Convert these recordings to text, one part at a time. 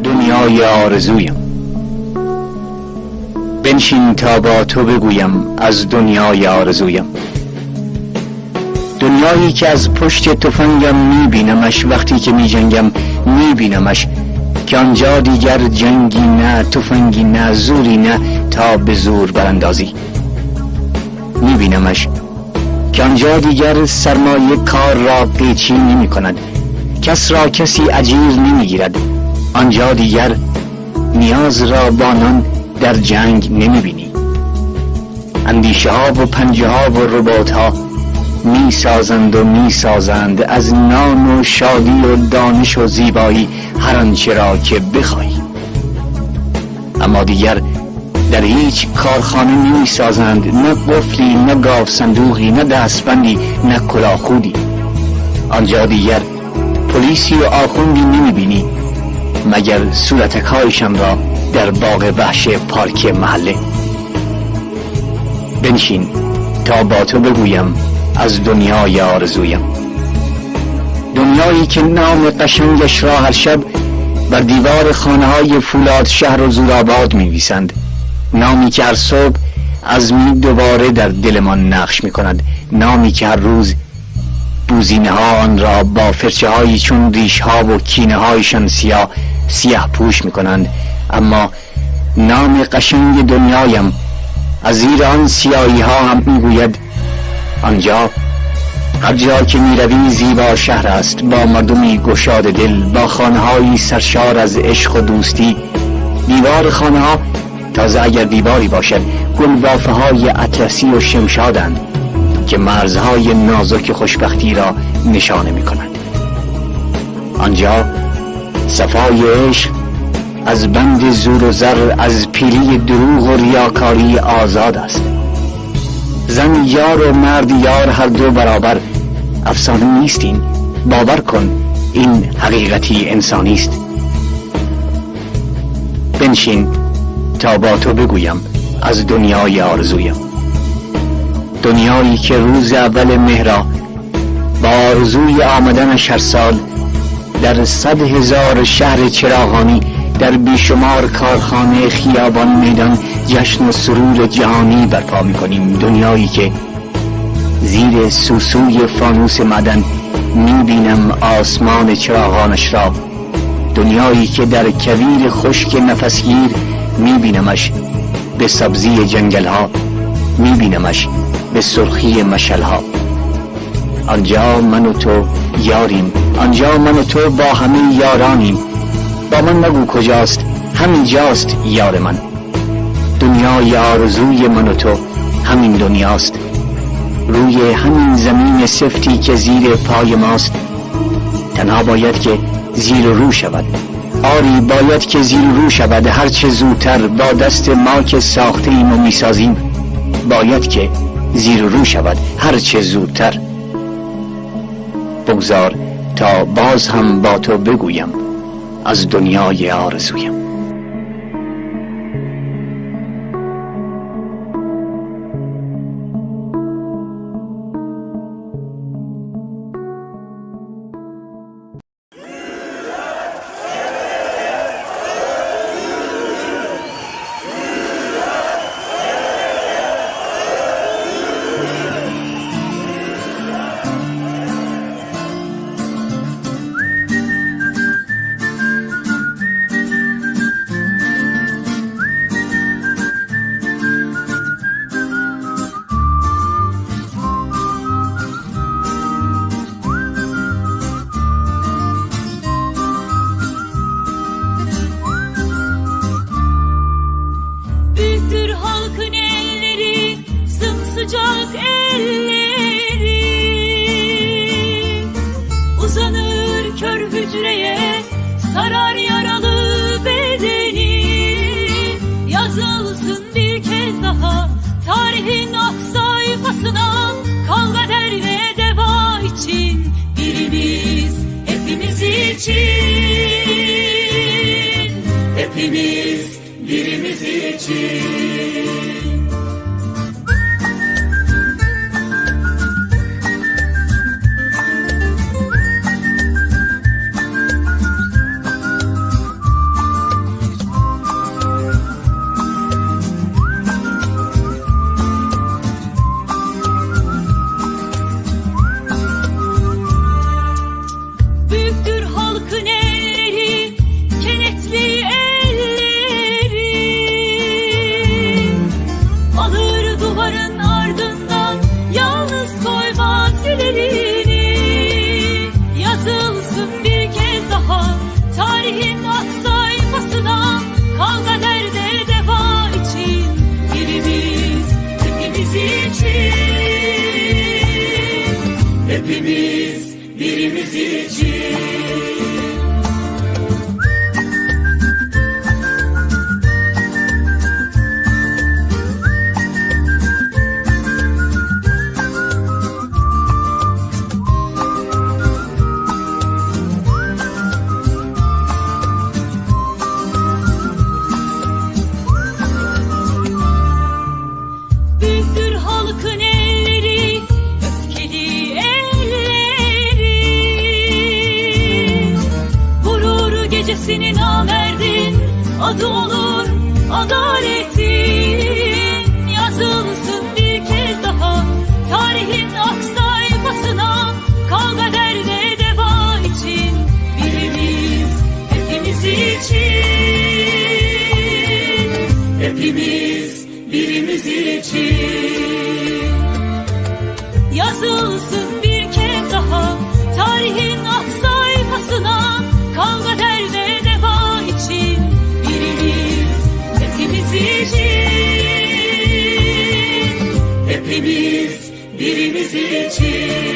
دنیای آرزویم. بنشین تا با تو بگویم از دنیای آرزویم. دنیایی که از پشت تفنگم میبینمش، وقتی که میجنگم میبینمش، که آنجا دیگر جنگی نه، تفنگی نه، زوری نه تا به زور براندازی. میبینمش که آنجا دیگر سرمایه کار را قیچی نمی کند، کس را کسی اجیر نمیگیرد. آنجا دیگر نیاز را با نان در جنگ نمیبینی. اندیشه ها و پنجه ها و رباط ها میسازند از نان و شادی و دانش و زیبایی هر آنچه را که بخواهی. اما دیگر در هیچ کارخانه نمیسازند، نه قفلی، نه گاو صندوقی، نه دستبندی، نه کلاهخودی. آنجا دیگر پلیسی و آخوندی نمیبینی مگر صورتکایشان را در باغ وحش پارک محله. بنشین تا با تو بگویم از دنیای آرزویم. دنیایی که نام قشنگش را هر شب بر دیوار خانه های فولاد شهر و زورآباد می‌نویسند. نامی که هر صبح عزمی دوباره در دلمان نقش می‌کند. نامی که هر روز بوزینه ها آن را با فرچه هایی چون ریش ها و کینه هایشان سیاه پوش می‌کنند. اما نام قشنگ دنیایم از زیر آن سیاهی ها هم میگوید آنجا هر جا که میروی زیبا شهر است، با مردمی گشاد دل، با خانه هایی سرشار از عشق و دوستی. دیوار خانه ها تازه اگر دیواری باشد گلبافه های اطلسی و شمشادند که مرزهای نازک خوشبختی را نشانه میکنند. آنجا صفای عشق از بند زور و زر، از پیلی دروغ و ریاکاری آزاد است. زن یار و مرد یار هر دو برابر. افسانه نیست این، باور کن این حقیقتی انسانی است. بنشین تا با تو بگویم از دنیای آرزویم. دنیایی که روز اول مهر با آرزوی آمدنش هر سال در 100,000 شهر چراغانی، در بیشمار کارخانه، خیابان، میدان جشن و سرور جهانی برپا می‌کنیم. دنیایی که زیر سوسوی فانوس معدن می‌بینم آسمان چراغانش را. دنیایی که در کویر خشک نفسگیر می‌بینمش به سبزی جنگل‌ها، می‌بینمش به سرخی مشعل‌ها. آنجا من و تو یاریم، آنجا من و تو با همه یارانیم. با من نگو کجاست، همین جاست یار من. دنیای آرزوی من و تو همین دنیاست، روی همین زمین سفتی که زیر پای ماست. تنها باید که زیر و رو شود. آری باید که زیر و رو شود، هرچه زودتر. با دست ما که ساخته ایم و میسازیم باید که زیر و رو شود هرچه زودتر. بگذار تا باز هم با تو بگویم از دنیای آرزویم. Sıcak elleri uzanır kör hücreye, sarar yaralı bedeni. Yazılsın bir kez Tarihin ak sayfasına kavga derle deva için, birimiz hepimiz için, hepimiz birimiz için. Büyüktür halkın elleri, kenetli elleri, alır duvarın ardından, yalnız koymaz ellerini. Yazılsın bir kez daha tarihin ak sayfasına, kavga derde deva için, birimiz hepimiz için, hepimiz birimiz için. Büyüktür halkın elleri, öfkeli elleri, gururu gecesinin namerdin, adı olur adaletin. Yazılsın bir kez daha tarihin ak sayfasına, kavga derde deva için, birimiz hepimiz için, hepimiz birimiz için. Yazılsın bir kez daha tarihin ak sayfasına, kavga derde deva için, birimiz hepimiz için, hepimiz birimiz için.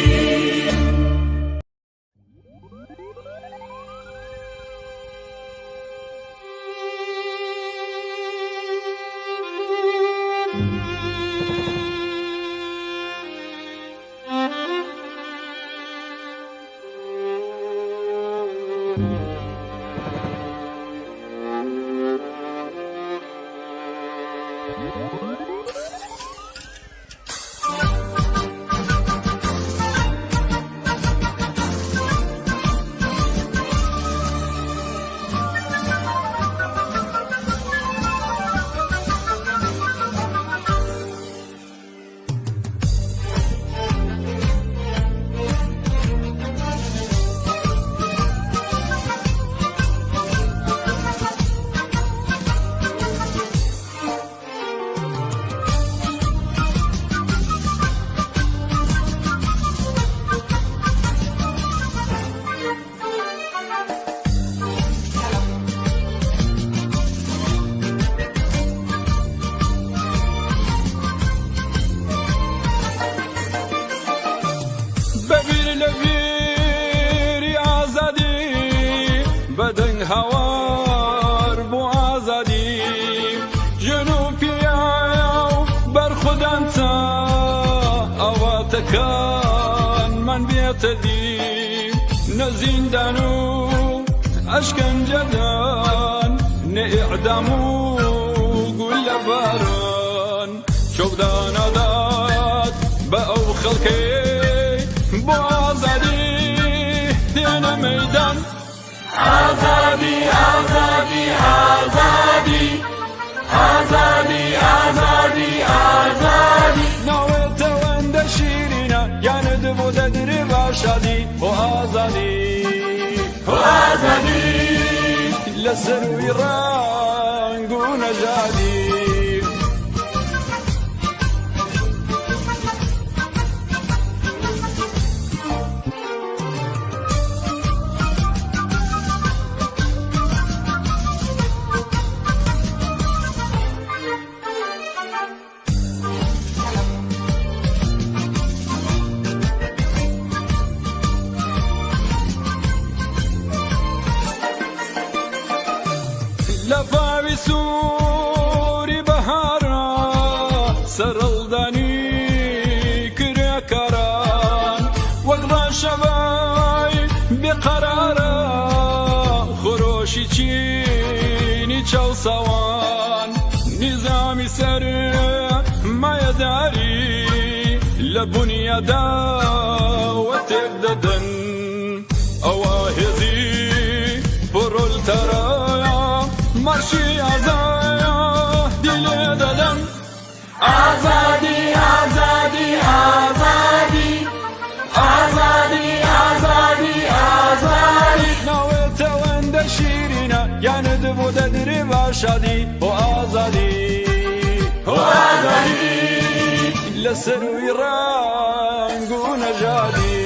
بدن هوار بو آزادی جنوبیا بر خودم تا آواتکان من بیتدی نزیندانو اشکنجدان نه اعدامو گل باران چوبدان آداد با او خلقی بو آزادی دینا میدان آزادی آزادی آزادی آزادی آزادی آزادی نویت وند شیرینا یعنی دو ددری باشدی و آزادی و آزادی لسروی رنگ و نجادی لفاوی سوری بهارا سرالدا چاوسەوان نیزامی سەر مایەداری لە بونیەدا وە تێدەدەن ئەوە هێزی پڕۆلتەرایە مەرشی ئازایە دیلێ دەدەن ئازادی ئازادی ئازادی ئازادی ئازادی ئازادی ناوێتەوەندە شیرینە یانت بۆ دەدرێ باشادی بۆ ئازادی بۆ ئازادی لەسەر وی ڕەنگ و نەژادی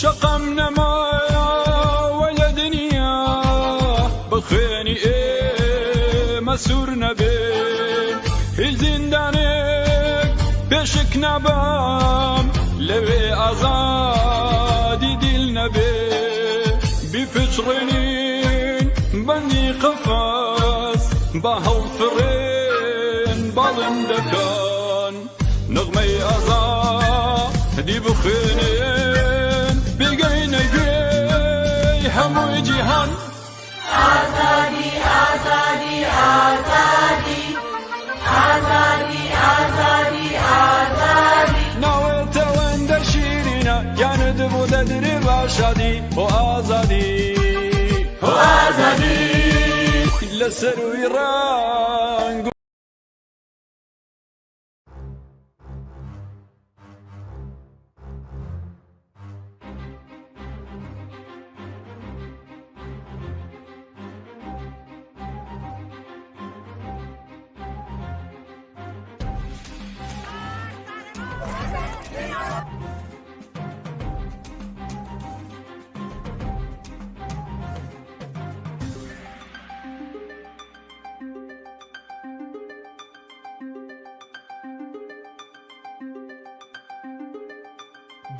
شقم نمایا ولا دنیا بخوێنی ئێمە سوور نەبێ هیچ زیندانێک پێشک نەبام لەوێ ئازادی دیل نەبێ بیپچڕێنین بەندی قەفەس بە هەڵفڕێن باڵم دەکەن نغمەی ئازادی بخوێنێن بگەینە گوێی هەمووی جیهان آزادی آزادی آزادی آزادی آزادی آزادی ناوێتەوەندە شیرینە یانت بۆ دەدرێ باشادی بۆ ئازادی بۆ ئازادی لەسەر وی ڕەنگ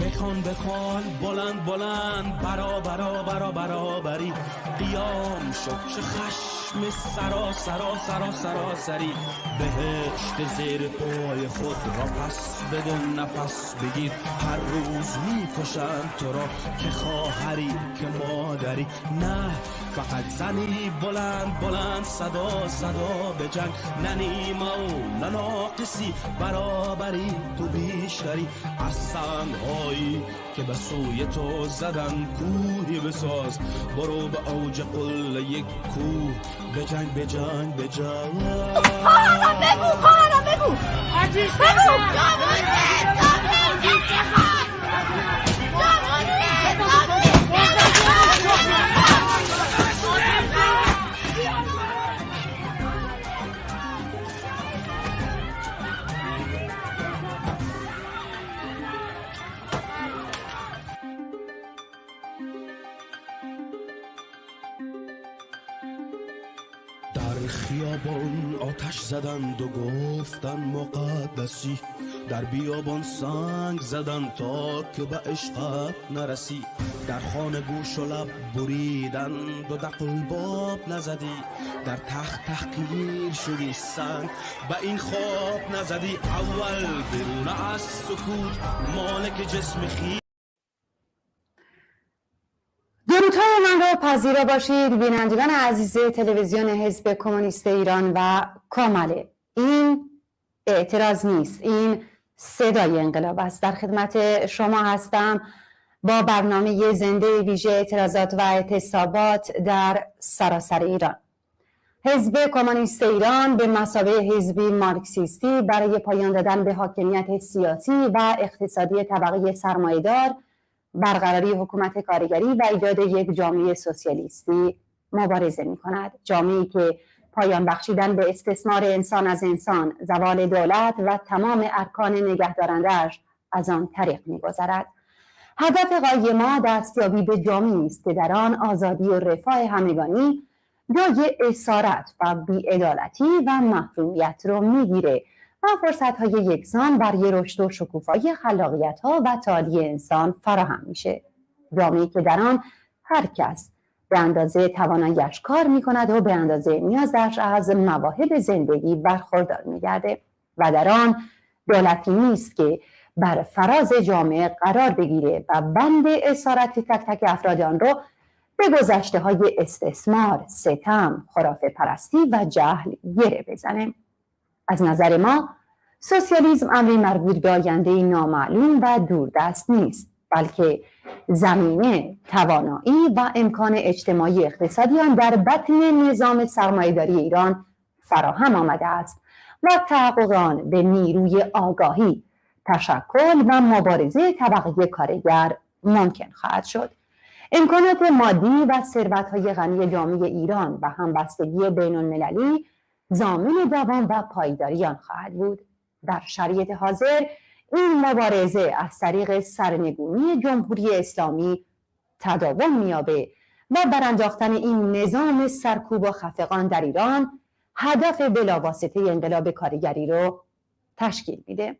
بخوان بخوان بلند بلند برا برا برا برابری قیام شد چه خشم سرا سرا سرا سراسری بهشت زیر پای خود را پس بدون نفس بگیر هر روز میکشند تو را که خواهری که مادری نه فقط زنی بلند بلند صدا صدا به جنگ نه نیما و نه ناقصی برابری تو بیشتری از سنگهایی که به سوی تو زدن کوهی بساز برو به اوج قله یک کوه به جنگ به جنگ به جنگ بگو خواهرم بگو در خیابان آتش زدند و گفتن مقدسی در بیابان سنگ زدن تا که به عشقت نرسی در خانه گوش و لب بریدند و دقل باب نزدی در تخت تحقیر شدی سنگ به این خواب نزدی اول برون از سکوت مالک جسم خیلی درودهای من را پذیرا باشید بینندگان عزیز تلویزیون حزب کمونیست ایران و کامله. این اعتراض نیست، این صدای انقلاب است. در خدمت شما هستم با برنامه زنده ویژه اعتراضات و اعتصابات در سراسر ایران. حزب کمونیست ایران به مثابه حزبی مارکسیستی برای پایان دادن به حاکمیت سیاسی و اقتصادی طبقه سرمایه‌دار، برقراری حکومت کارگری و ایجاد یک جامعه سوسیالیستی مبارزه می‌کند. جامعه‌ای که پایان بخشیدن به استثمار انسان از انسان، زوال دولت و تمام ارکان نگهدارنده‌اش از آن طریق می‌گذرد. هدف قای ما دستیابی به جامعه‌ای است که در آن آزادی و رفاه همگانی جای اسارت و بی‌عدالتی و محرومیت رو میگیره و فرصت‌های یکسان برای رشد و شکوفایی خلاقیت‌ها و تعالی انسان فراهم میشه. جامعه‌ای که در آن هر کس به اندازه توانایی‌اش کار می‌کند و به اندازه نیازش از مواهب زندگی برخوردار می‌گرده و در آن دولتی نیست که بر فراز جامعه قرار بگیره و بند اسارت تک تک افراد آن رو به گذشته‌های استثمار، ستم، خرافه پرستی و جهل گره بزنه. از نظر ما سوسیالیسم امری مربوط به آینده نامعلوم و دوردست نیست، بلکه زمینه، توانایی و امکان اجتماعی اقتصادی آن در بطن نظام سرمایه‌داری ایران فراهم آمده است و تحقق آن به نیروی آگاهی، تشکل و مبارزه طبقه کارگر ممکن خواهد شد. امکانات مادی و ثروت‌های غنی جامعه ایران و همبستگی بین‌المللی ضامن دوام و پایداری آن خواهد بود. در شرایط حاضر این مبارزه از طریق سرنگونی جمهوری اسلامی تداوم می‌یابه و برانداختن این نظام سرکوب و خفقان در ایران هدف بلاواسطه انقلاب کارگری رو تشکیل میده.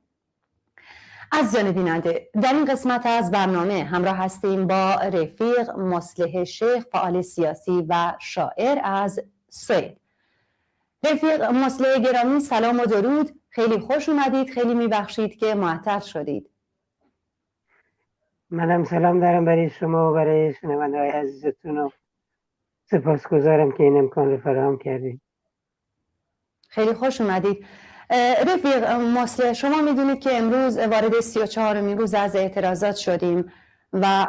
عزیزان بیننده، در این قسمت از برنامه همراه هستیم با رفیق مصلح شیخ، فعال سیاسی و شاعر از سوئد. رفیق مصلح گرامی، سلام و درود، خیلی خوش اومدید، خیلی میبخشید که معطل شدید. منم سلام دارم برای شما و برای شنونده‌های عزیزتون و سپاسگزارم که این امکان رو فراهم کردید. خیلی خوش اومدید. رفیق مصلح، شما میدونید که امروز وارد 34مین روز از اعتراضات شدیم و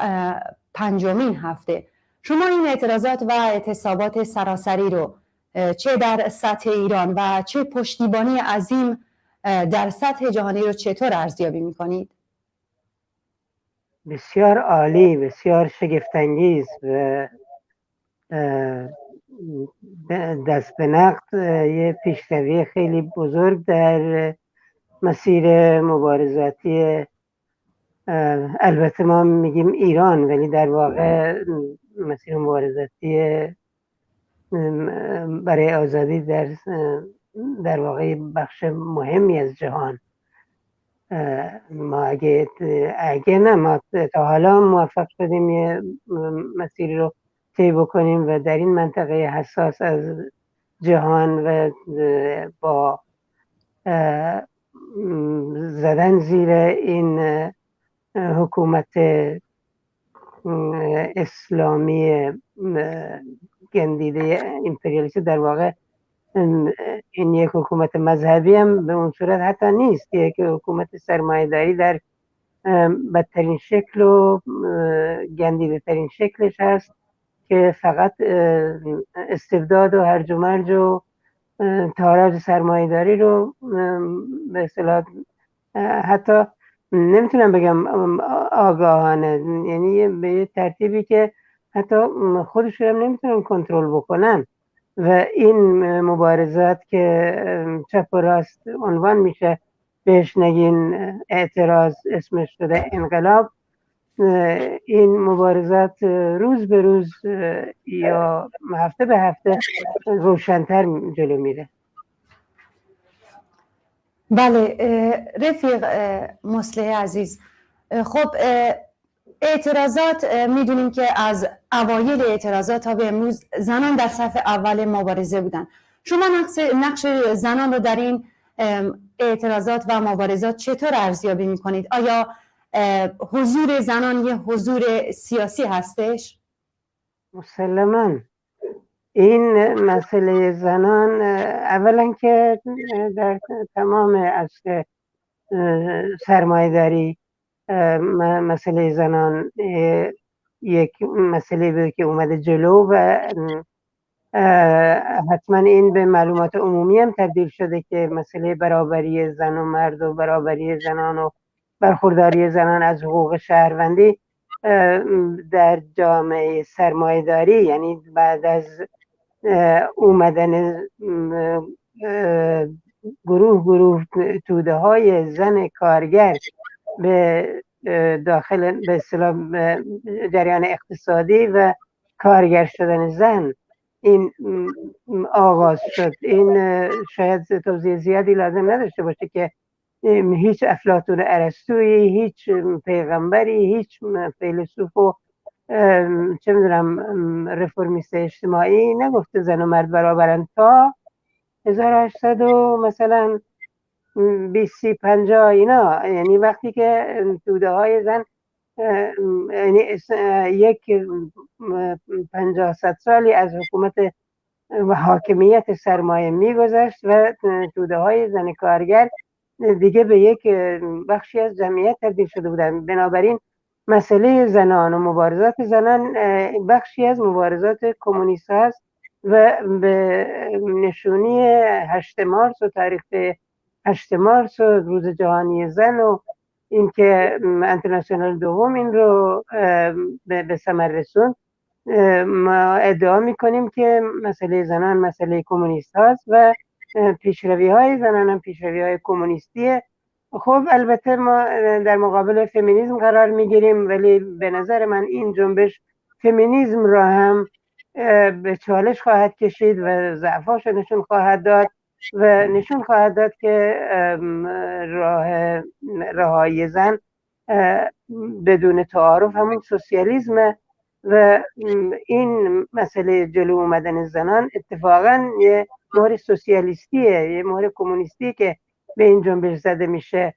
5مین هفته. شما این اعتراضات و اعتصابات سراسری رو چه در سطح ایران و چه پشتیبانی عظیم در سطح جهانی رو چطور ارزیابی میکنید؟ بسیار عالی، بسیار شگفت‌انگیز و دست به نقد یه پیشروی خیلی بزرگ در مسیر مبارزاتی، البته ما میگیم ایران ولی در واقع مسیر مبارزاتی برای آزادی در واقع بخش مهمی از جهان. ما اگه نه ما تا حالا موفق شدیم یه مسیری رو طی بکنیم و در این منطقه حساس از جهان و با زدن زیر این حکومت اسلامی گندیده امپریالیستی، در واقع این یک حکومت مذهبی هم به اون صورت حتی نیست، یک حکومت سرمایه‌داری در بدترین شکل و گندیده ترین شکلش هست که فقط استبداد و هرج و مرج و تاراج سرمایه‌داری رو به اصطلاح حتی نمیتونم بگم آگاهانه، یعنی به ترتیبی که حتی خودشون هم نمیتونن کنترل بکنن و این مبارزات که چپ و راست عنوان میشه بهش نگین اعتراض، اسمش شده انقلاب، این مبارزات روز به روز یا هفته به هفته روشن‌تر جلو میره. بله رفیق مصلح عزیز، خب اعتراضات میدونیم که از اوایل اعتراضات تا به امروز زنان در صف اول مبارزه بودن. شما نقش زنان رو در این اعتراضات و مبارزات چطور ارزیابی میکنید؟ آیا حضور زنان یه حضور سیاسی هستش؟ مسلماً این مسئله زنان اولا که در تمام عصر سرمایه‌داری مسئله زنان یک مسئله بود که اومده جلو و حتما این به معلومات عمومی هم تبدیل شده که مسئله برابری زن و مرد و برابری زنان و برخورداری زنان از حقوق شهروندی در جامعه سرمایه‌داری، یعنی بعد از اومدن گروه توده های زن کارگر به داخل به اصطلاح جریان اقتصادی و کارگر شدن زن این آغاز شد. این شاید توضیح زیادی لازم نداشته باشه که هیچ افلاطون ارسطویی، هیچ پیغمبری، هیچ فیلسوف و چه میدونم رفرمیست اجتماعی نگفته زن و مرد برابرن تا 1800 و مثلا 20 50 اینا. یعنی وقتی که توده های زن یعنی یک 50 100 سالی از حکومت و حاکمیت سرمایه میگذشت و توده های زن کارگر دیگه به یک بخشی از جمعیت تبدیل شده بودن. بنابراین مسئله زنان و مبارزات زنان بخشی از مبارزات کمونیست هست و به نشونی 8 مارس و تاریخ 8 مارس و روز جهانی زن و اینکه انترناسیونال دوم این رو به ثمر رسوند، ما ادعا میکنیم که مسئله زنان مسئله کمونیست هست و پیشروی های زنان هم پیشروی های کمونیستیه. خب البته ما در مقابل فمینیسم قرار میگیریم، ولی به نظر من این جنبش فمینیسم را هم به چالش خواهد کشید و ضعفاش نشون خواهد داد و نشون خواهد داد که راه رهایی زن بدون تعارف همون سوسیالیسم و این مسئله جلو اومدن زنان اتفاقا یه مهر سوسیالیستیه، یه مهر کمونیستی که به این جنبش زده میشه.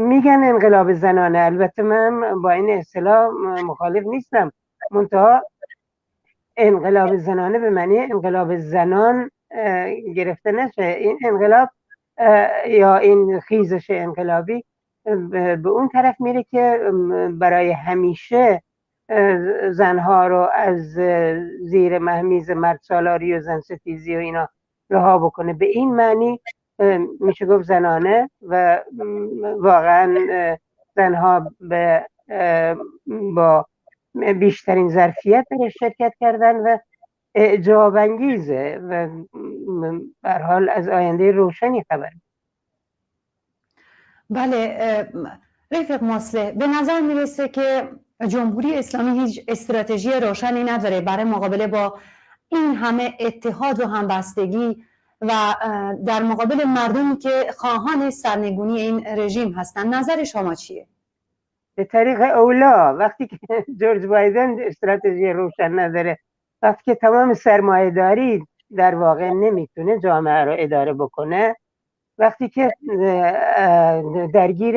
میگن انقلاب زنانه، البته من با این اصطلاح مخالف نیستم، منتها انقلاب زنانه به معنی انقلاب زنان گرفته نشه. این انقلاب یا این خیزش انقلابی به اون طرف میره که برای همیشه زنها رو از زیر مهمیز مرد سالاری و زن ستیزی و اینا رها بکنه. به این معنی میشه گفت زنانه و واقعا زنها با بیشترین ظرفیت در شرکت کردن و اعجاب انگیزه و به هر حال از آینده روشنی خبر. بله رفیق مصلح، به نظر میرسه که جمهوری اسلامی هیچ استراتژی روشنی نداره برای مقابله با این همه اتحاد و همبستگی و در مقابل مردمی که خواهان سرنگونی این رژیم هستند. نظر شما چیه؟ به طریق اولا وقتی که جورج بایدن استراتژی روشن نداره، وقتی که تمام سرمایه‌داری در واقع نمیتونه جامعه رو اداره بکنه، وقتی که درگیر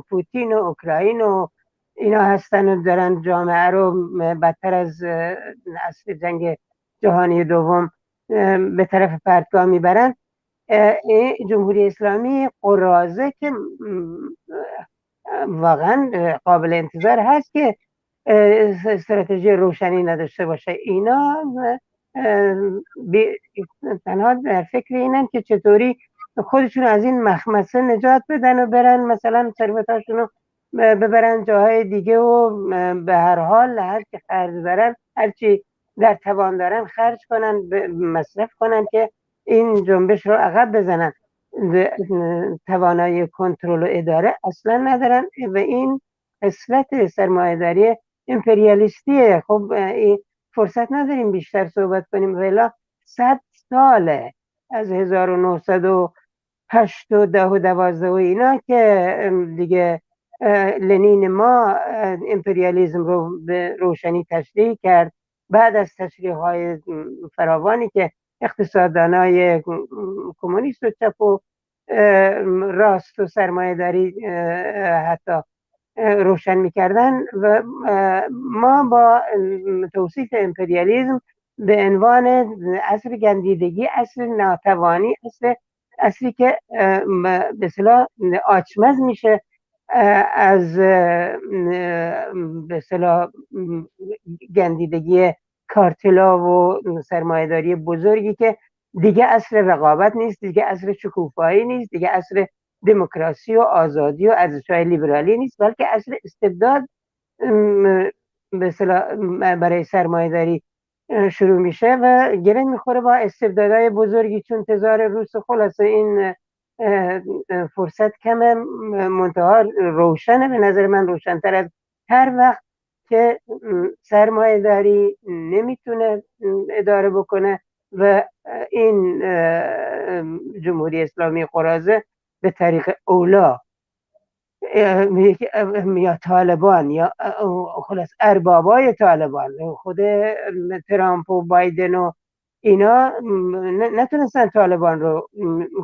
پوتین و اوکراین و اینا هستن و دارن جامعه رو بدتر از اصل جنگ جهانی دوم به طرف پرتگاه میبرن، جمهوری اسلامی قرازه که واقعا قابل انتظار هست که استراتژی روشنی نداشته باشه. اینا تنها در فکر اینن که چطوری خودشون از این مخمسه نجات بدن و برن مثلا ثروتاشون رو ببرن جاهای دیگه و به هر حال هر چی خرج دارن، هر چی در توان دارن خرج کنن، مصرف کنن که این جنبش رو عقب بزنن. توانایی کنترل و اداره اصلا ندارن و این خصلت سرمایه‌داری امپریالیستیه. خب این فرصت نداریم بیشتر صحبت کنیم، ولی 100 ساله از 1908 و 10 و 12 و اینا که دیگه لنین ما امپریالیسم رو به روشنی تشریح کرد. بعد از تشریح های فراوانی که اقتصاددانای کمونیست و چپ و راست و سرمایه‌داری حتی روشن میکردن و ما با توصیف امپریالیسم به عنوان عصر گندیدگی، عصر ناتوانی، عصری که به اصطلاح آچمز میشه از به اصطلاح گندیدگی کارتلا و سرمایه‌داری بزرگی که دیگه عصر رقابت نیست، دیگه عصر شکوفایی نیست، دیگه عصر دموکراسی و آزادی و ارزش‌های لیبرالی نیست، بلکه عصر استبداد به اصطلاح برای سرمایه‌داری شروع میشه و گره میخوره با استبدادهای بزرگی چون تزار روس. خلاصه این فرصت کمه، منتها روشنه، به نظر من روشنتر از هر وقت که سرمایه داری نمیتونه اداره بکنه و این جمهوری اسلامی قراضه به طریق اولا یا طالبان یا خلاص اربابای طالبان، خود ترامپ و بایدن و اینا نتونستن طالبان رو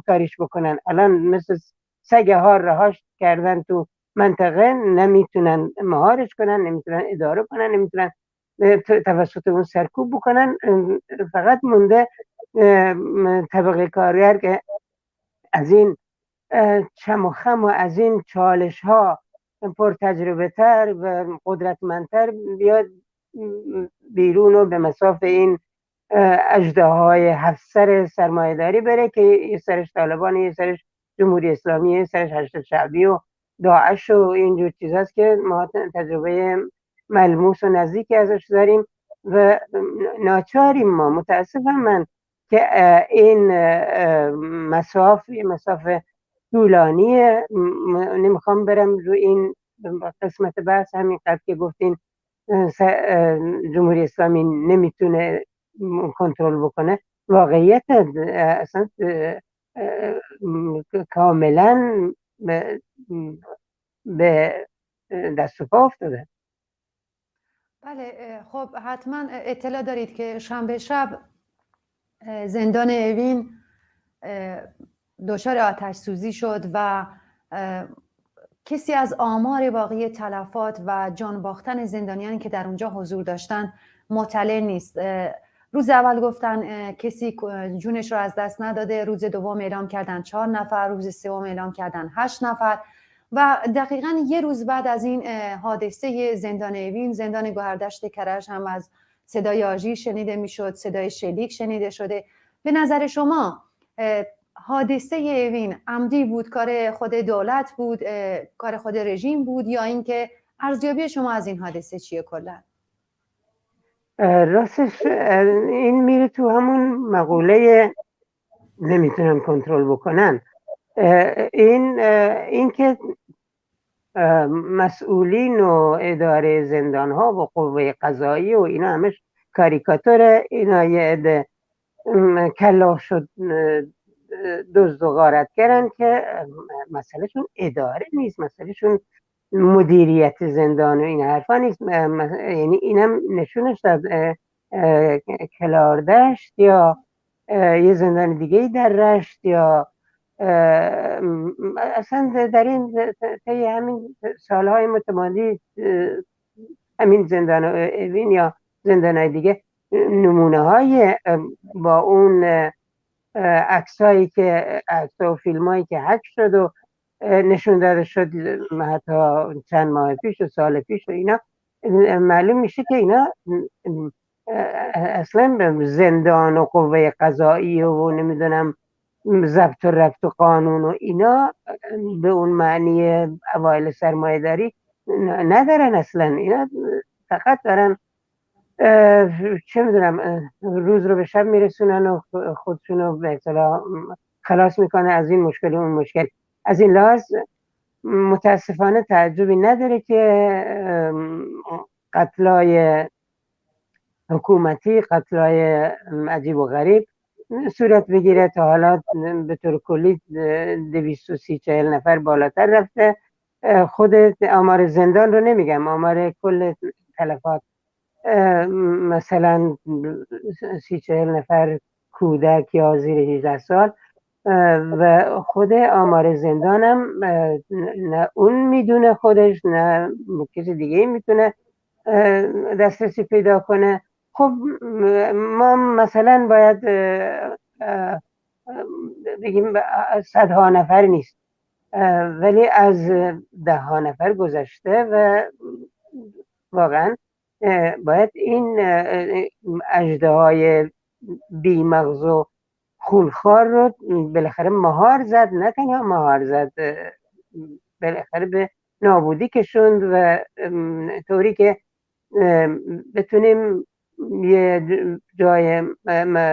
کاریش بکنن. الان مثل سگه ها رهاش کردن تو منطقه، نمیتونن مهارش کنن، نمیتونن اداره کنن، نمیتونن توسط اون سرکوب بکنن. فقط مونده طبقه کارگر که از این چم و خم و از این چالش ها پر تجربه تر و قدرتمندتر بیاد بیرون و به مساف این اژدهای 7 سر سرمایه داری بره که یه سرش طالبان، یه سرش جمهوری اسلامی، یه سرش حشد شعبی و داعش و اینجور چیز هست که ما تجربه ملموس و نزدیکی ازش داریم و ناچاریم ما، متاسفم من، که این مساف طولانیه. نمیخوام برم رو این قسمت بحث، همین قبل که گفتین جمهوری اسلامی نمیتونه کنترل بکنه، واقعیت اصلا کاملا به دست و پا افتاده. بله، خب حتما اطلاع دارید که شنبه شب زندان اوین دچار آتش سوزی شد و کسی از آمار واقعی تلفات و جان باختن زندانیانی که در اونجا حضور داشتن مطلع نیست. روز اول گفتن کسی جونش رو از دست نداده، روز دوم اعلام کردن 4 نفر، روز سوم اعلام کردن 8 نفر و دقیقاً یه روز بعد از این حادثه زندان اوین، زندان گوهردشت کرج هم از صدای آژیر شنیده میشد، صدای شلیک شنیده شده. به نظر شما حادثه اوین عمدی بود، کار خود دولت بود، کار خود رژیم بود، یا اینکه ارزیابی شما از این حادثه چیه کلا؟ راستش این میره تو همون مقوله نمیتونن کنترل بکنن. این که مسئولین و اداره زندان ها و قوه قضایی و اینا همش کاریکاتوره، اینا یه عده کلاغ شد دزد و غارت کردن که مسئلهشون اداره نیست، مسئلهشون مدیریت زندان و این حرفا نیست. یعنی اینم نشونش داد کلاردشت یا یه زندان دیگه در رشت یا اصلا در این طی همین سالهای متمادی همین زندان اوین یا زندانهای دیگه نمونه های با اون عکسایی که عکس و فیلم هایی که حک شد و نشون داده شد حتی چند ماه پیش و سال پیش و اینا، معلوم میشه که اینا اصلا زندان و قوه قضایی و نمیدونم ضبط و ربط و قانون و اینا به اون معنی اوایل سرمایه داری ندارن اصلا. اینا فقط دارن چه میدونم روز رو به شب میرسونن و خودشون رو به اصطلاح خلاص میکنه از این مشکل و اون مشکل. از این لحاظ متاسفانه تعجبی نداره که قتلای حکومتی، قتلای عجیب و غریب صورت بگیره. تا حالا به طور کلی 230-40 نفر بالاتر رفته. خود آمار زندان رو نمیگم، آمار کل تلفات مثلا 30-40 نفر کودک یا زیر 18 سال و خود آمار زندانم نه اون میدونه خودش نه کسی دیگه میتونه دسترسی پیدا کنه. خب ما مثلا باید بگیم 100 نفر نیست، ولی از 10 نفر گذشته و واقعا باید این اژدهای بی مغز و خونخوار رو بالاخره مهار زد. نه تنها مهار زد، بالاخره به نابودی کشوند و طوری که بتونیم یه جای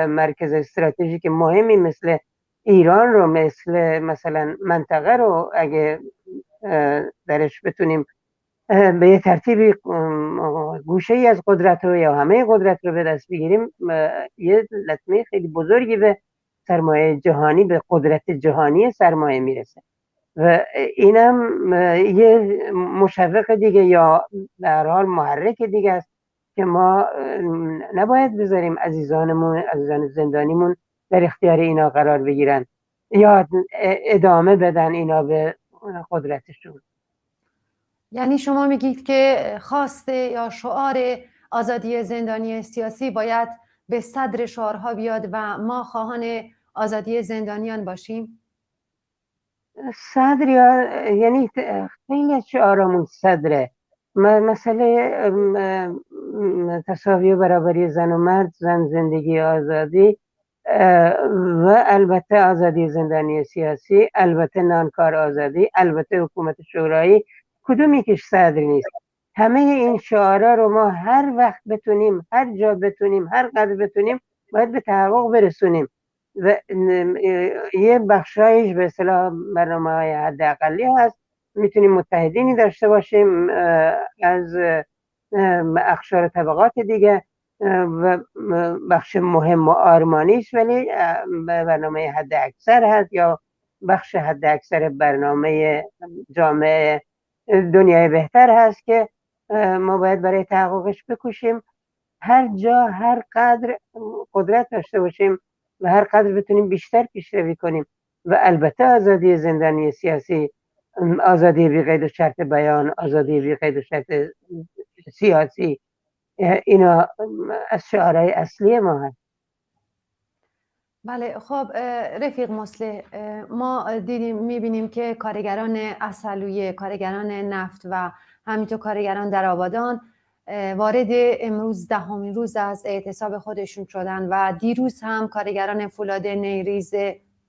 مرکز استراتژیک مهمی مثل ایران رو مثلا منطقه رو اگه درش بتونیم به یه ترتیبی گوشه ای از قدرت رو یا همه قدرت رو به دست بگیریم، یه لطمه خیلی بزرگی به سرمایه جهانی، به قدرت جهانی سرمایه میرسه و اینم یه مشوق دیگه یا در حال محرک دیگه است که ما نباید بذاریم عزیزان زندانیمون در اختیار اینا قرار بگیرن یا ادامه بدن اینا به قدرتشون. یعنی شما میگید که خواست یا شعار آزادی زندانی سیاسی باید به صدر شعارها بیاد و ما خواهان آزادی زندانیان باشیم؟ صدر یعنی خیلی از شعارامون صدره. مسئله تساوی و برابری زن و مرد، زن زندگی آزادی و البته آزادی زندانی سیاسی، البته نانکار آزادی، البته حکومت شورایی، کدوم یکیش صدر نیست. همه این شعارا رو ما هر وقت بتونیم، هر جا بتونیم، هر قدر بتونیم باید به تحقق برسونیم و یه بخشایش به اصطلاح برنامه‌های حداقلی هست. میتونیم متحدینی داشته باشیم از اقشار طبقات دیگه و بخش مهم و آرمانیش، ولی برنامه حد اکثر هست یا بخش حد اکثر برنامه جامعه دنیای بهتر هست که ما باید برای تحققش بکوشیم. هر جا هر قدر قدرت داشته باشیم و هر قدر بتونیم بیشتر پیشروی کنیم و البته آزادی زندانی سیاسی، آزادی بی قید و شرط بیان، آزادی بی قید و شرط سیاسی، اینا از شعارهای اصلی ما هست. بله. خب رفیق مصلح، ما میبینیم که کارگران عسلویه، کارگران نفت و همینطور کارگران در آبادان وارد امروز 10مین روز از اعتصاب خودشون شدن و دیروز هم کارگران فولاد نیریز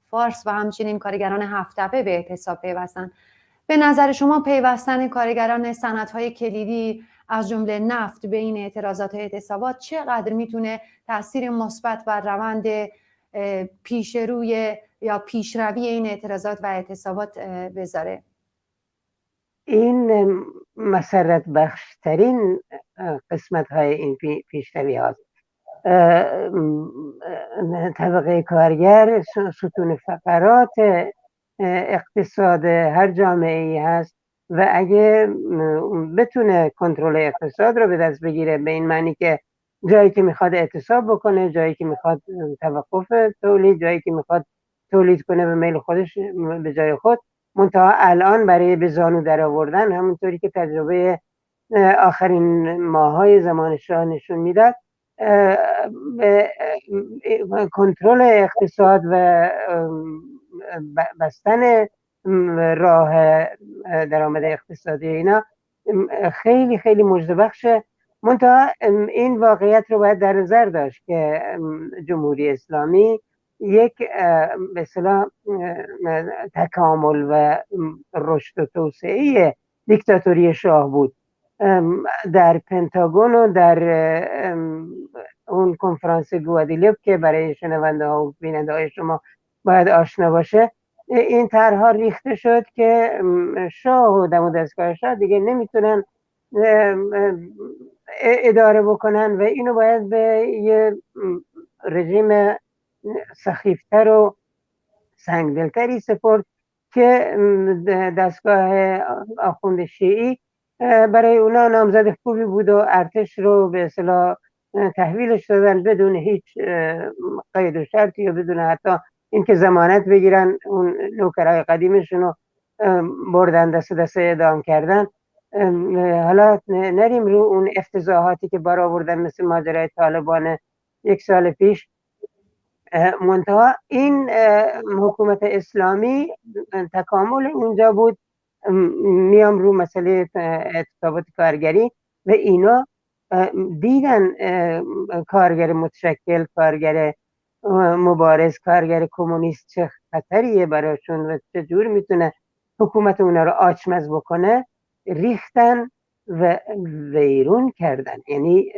فارس و همچنین کارگران هفت‌تپه به اعتصاب پیوستن. به نظر شما پیوستن کارگران صنعت‌های کلیدی از جمله نفت به این اعتراضات و اعتصابات چقدر میتونه تاثیر مثبت بر روند پیشروی یا پیشروی این اعتراضات و اعتصابات بذاره؟ این مسرت بخشترین قسمت های این پیشروی هاست. طبقه کارگر ستون فقرات اقتصاد هر جامعه ای هست و اگه بتونه کنترل اقتصاد رو به دست بگیره، به این معنی که جایی که میخواد اعتصاب بکنه، جایی که میخواد توقف تولید، جایی که میخواد تولید کنه به میل خودش به جای خود، منتها الان برای به زانو در آوردن، همونطوری که تجربه آخرین ماهای زمان شاه نشون میداد، کنترل اقتصاد و بستن راه درآمد اقتصادی اینا خیلی خیلی مژده‌بخشه. منتها این واقعیت رو باید در نظر داشت که جمهوری اسلامی یک به اصطلاح تکامل و رشد و توسعه دیکتاتوری شاه بود. در پنتاگون و در اون کنفرانس گوادیلوپ که برای شنونده ها و بیننده های شما باید آشنا باشه، این طرح‌ها ریخته شد که شاه و دم و دستگاه شاه دیگه نمیتونن اداره بکنن و اینو باید به یه رژیم سخیفتر و سنگدلتری سپرد که دستگاه آخوند شیعی برای اونا نامزد خوبی بود و ارتش رو به اصطلاح تحویلش دادن بدون هیچ قید و شرطی و بدون حتی اینکه ضمانت بگیرن. اون نوکرای قدیمشون رو بردن دست اعدام کردن. حالا نریم رو اون افتضاحاتی که برآوردن مثل ماجرای طالبان 1 سال پیش. منتها این حکومت اسلامی تکامل اونجا بود. میام رو مسئله اعتصابات کارگری و اینا دیدن کارگر متشکل، کارگر مبارز، کارگر کمونیست چه خطریه براشون و چجور میتونه حکومت اونا رو آچمز بکنه. ریختن و ویرون کردن. یعنی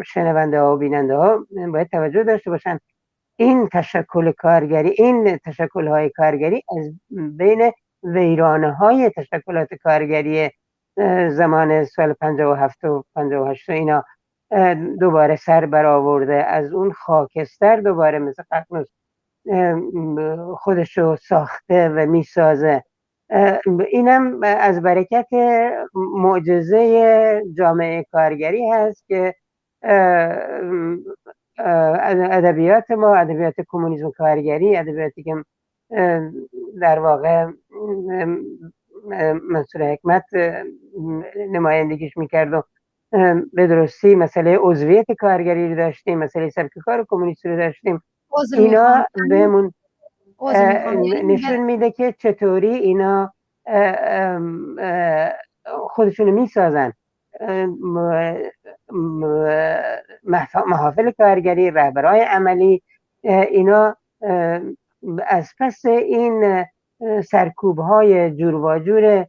شنونده ها و بیننده ها باید توجه داشته باشن این تشکل کارگری، این تشکل‌های کارگری از بین ویرانه‌های تشکلات کارگری زمان سال 57 و 58 اینا دوباره سر برآورده، از اون خاکستر دوباره مثل ققنوس خودشو ساخته و میسازه. اینم از برکت معجزه جامعه کارگری هست که ادبیات ما، ادبیات کمونیسم کارگری، ادبیاتی که در واقع منصور حکمت نمایندگیش میکرد و به درستی مسئله عضویت کارگری رو داشتیم، مسئله سبک کار کمونیستی رو داشتیم، اینا بهمون نشون میده که چطوری اینا خودشونو میسازن. محافل کارگری، رهبرهای عملی، اینا از پس این سرکوب های جور و جور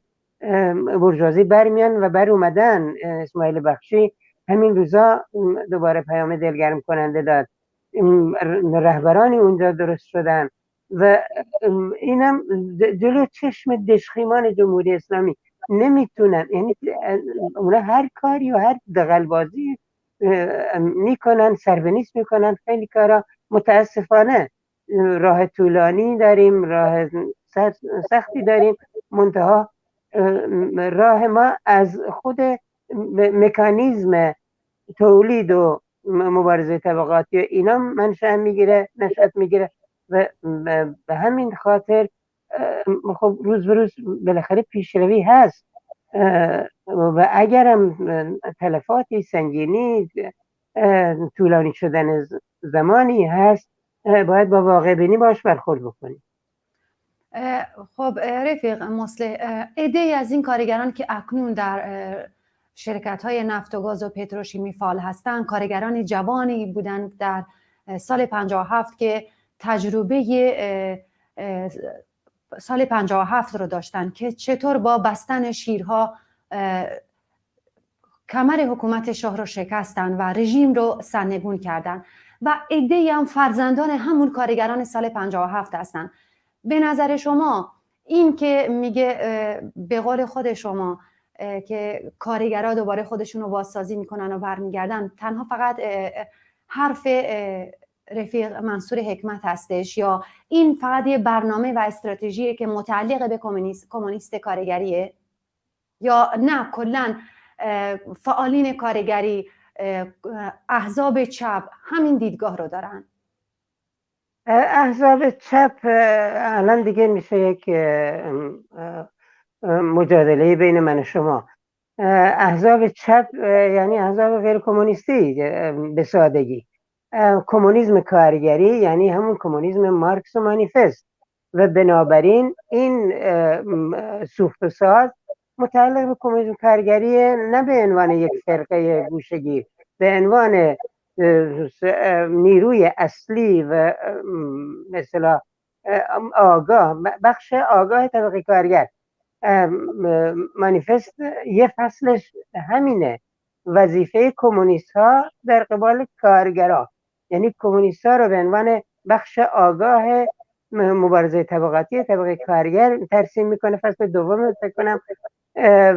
برجوازی برمیان و بر اومدن. اسماعیل بخشی همین روزا دوباره پیام دلگرم کننده داد، رهبرانی اونجا درست شدن و اینم جلو چشم دشخیمان جمهوری اسلامی نمیتونن، یعنی اونا هر کاری و هر دغلبازی میکنن، سربنیست میکنن، خیلی کارا. متاسفانه راه طولانی داریم، راه سختی داریم، منتها راه ما از خود مکانیزم تولید و مبارزه طبقاتی اینا منشأ میگیره، نشأت میگیره و به همین خاطر خب روز به روز بالاخره پیشروی هست و اگرم تلفاتی سنگینی طولانی شدن زمانی هست، باید با واقع بینی باش برخورد بکنیم. خب رفیق مصلح، عده‌ای از این کارگران که اکنون در شرکت‌های نفت و گاز و پتروشیمی فعال هستند، کارگران جوانی بودند در سال 57 که تجربه سال 57 رو داشتن که چطور با بستن شیرها کمر حکومت شاه رو شکستن و رژیم رو سرنگون کردن و عده‌ای هم فرزندان همون کارگران سال 57 هستن. به نظر شما این که میگه به قول خود شما که کارگرها دوباره خودشون رو بازسازی میکنن و برمیگردن، تنها فقط حرف رفیق منصور حکمت هستش یا این فقط یه برنامه و استراتژیه که متعلق به کمونیست کارگریه، یا نه کلاً فعالین کارگری، احزاب چپ همین دیدگاه رو دارن؟ احزاب چپ الان دیگه میشه یک مجادله بین من و شما. احزاب چپ یعنی احزاب غیر کمونیستی به سادگی. کمونیسم کارگری یعنی همون کمونیسم مارکس و مانیفست و بنابراین این سوخت و ساز متعلق به کمونیسم کارگری نه به عنوان یک فرقه گوشه‌گیر، به عنوان نیروی اصلی و مثلا آگاه، بخش آگاه طبقه کارگر. مانیفست یه فصلش همینه، وظیفه کمونیست ها در قبال کارگرها، یعنی کمونیست ها رو به عنوان بخش آگاه مبارزه طبقاتی طبقه کارگر ترسیم میکنه. فصل دوم فکر کنم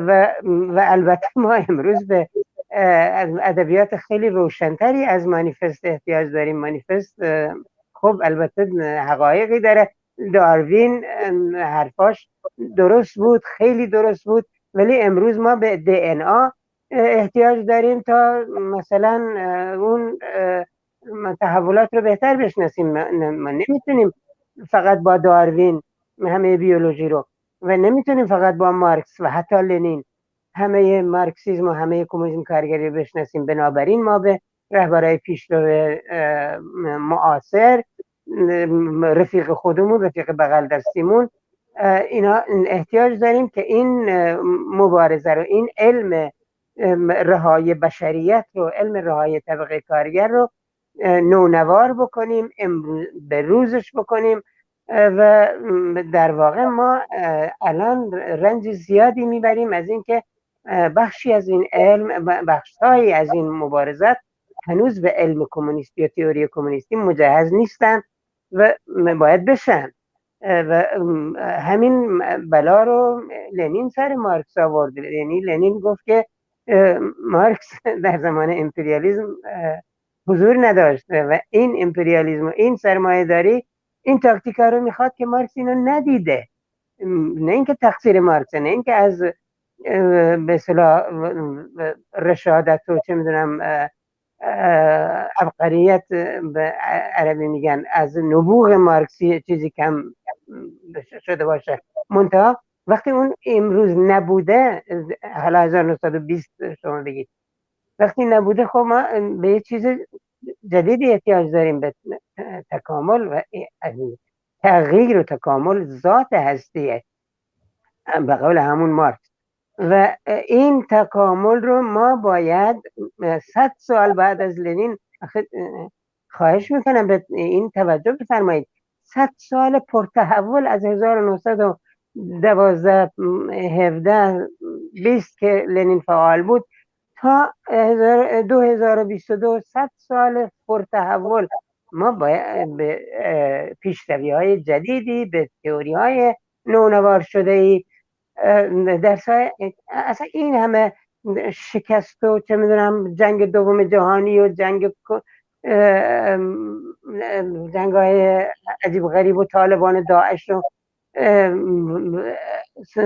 و البته ما امروز به ادبیات خیلی روشنتری از مانیفست احتیاج داریم. مانیفست خب البته حقایقی داره، داروین حرفاش درست بود، خیلی درست بود، ولی امروز ما به DNA احتیاج داریم تا مثلا اون تحولات رو بهتر بشناسیم. ما نمیتونیم فقط با داروین همه بیولوژی رو و نمیتونیم فقط با مارکس و حتی لنین همه مارکسیسم و همه کمونیسم کارگری رو بشناسیم. بنابراین ما به رهبرای پیشرو معاصر، رفیق خودمون، رفیق بغل دستیمون، اینا احتیاج داریم که این مبارزه رو، این علم رهایی بشریت رو، علم رهایی طبقه کارگر رو نونوار بکنیم، به روزش بکنیم و در واقع ما الان رنج زیادی میبریم از اینکه بخشی از این علم، بخشهایی از این مبارزات هنوز به علم کمونیستی یا تئوری کمونیستی مجهز نیستن و باید بشن. و همین بلا رو لنین سر مارکس آورد. یعنی لنین گفت که مارکس در زمان امپریالیسم حضور نداشت و این امپریالیسم و این سرمایه‌داری این تاکتیکا رو میخواد که مارکس اینو ندیده. نه اینکه تقصیر مارکسه، نه اینکه از به اصطلاح رشادت و چه میدونم عبقریت به عربی میگن از نبوغ مارکسی چیزی کم شده باشه. منتها وقتی اون امروز نبوده، حالا 1920 شما بگید، وقتی نبوده خب ما به یه چیز جدیدی احتیاج داریم، به تکامل و تغییر و تکامل ذات هستیه به قول همون مارکس. و این تکامل رو ما باید 100 سال بعد از لنین، خواهش میکنم به این توجه بفرمایید، 100 سال پرتحول از 1912 17 20 که لنین فعال بود تا 2022 100 سال پرتحول. ما باید به پیشروی‌های جدیدی، به تئوری‌های نونوار شده‌ای اصلا این همه شکست و چه میدونم جنگ دوم جهانی و جنگ‌های عجیب غریب و طالبان و داعش و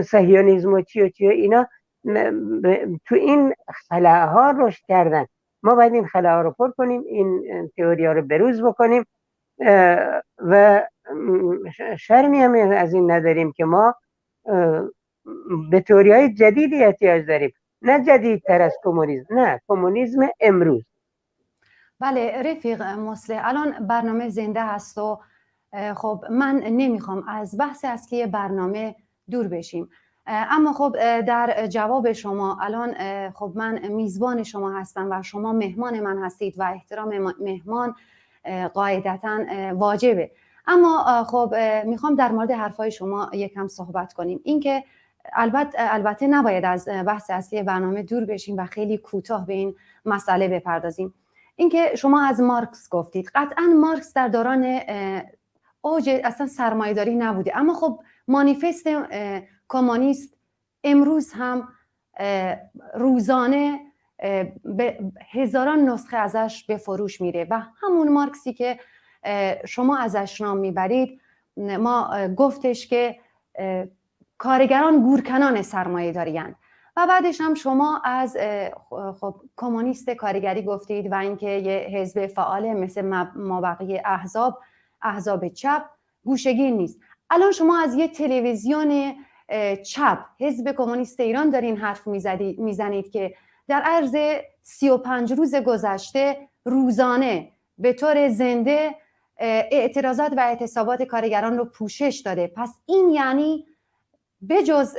صهیونیسم و چی اینا تو این خلاها رشد کردن. ما باید این خلاها رو پر کنیم، این تئوری ها رو بروز بکنیم و شرمی هم از این نداریم که ما به تئوری های جدیدی احتیاج داریم، نه جدیدتر از کمونیسم، نه کمونیسم امروز. بله رفیق مصلح، الان برنامه زنده هست و خب من نمیخوام از بحث اصلی برنامه دور بشیم، اما خب در جواب شما الان خب من میزبان شما هستم و شما مهمان من هستید و احترام مهمان قاعدتاً واجبه، اما خب میخوام در مورد حرفای شما یکم صحبت کنیم. اینکه البته نباید از بحث اصلی برنامه دور بشیم و خیلی کوتاه به این مسئله بپردازیم. اینکه شما از مارکس گفتید، قطعاً مارکس در دوران اوج اصلا سرمایه‌داری نبوده، اما خب مانیفست کمونیست امروز هم روزانه به هزاران نسخه ازش به فروش میره و همون مارکسی که شما ازش نام میبرید ما گفتش که کارگران گورکنان سرمایه دارین و بعدش هم شما از خب کمونیست کارگری گفتید و اینکه یه حزب فعال مثل مابقی احزاب چپ گوشه‌گیر نیست. الان شما از یه تلویزیون چپ حزب کمونیست ایران دارین حرف میزنید که در عرض 35 روز گذشته روزانه به طور زنده اعتراضات و اعتصابات کارگران رو پوشش داده. پس این یعنی بجز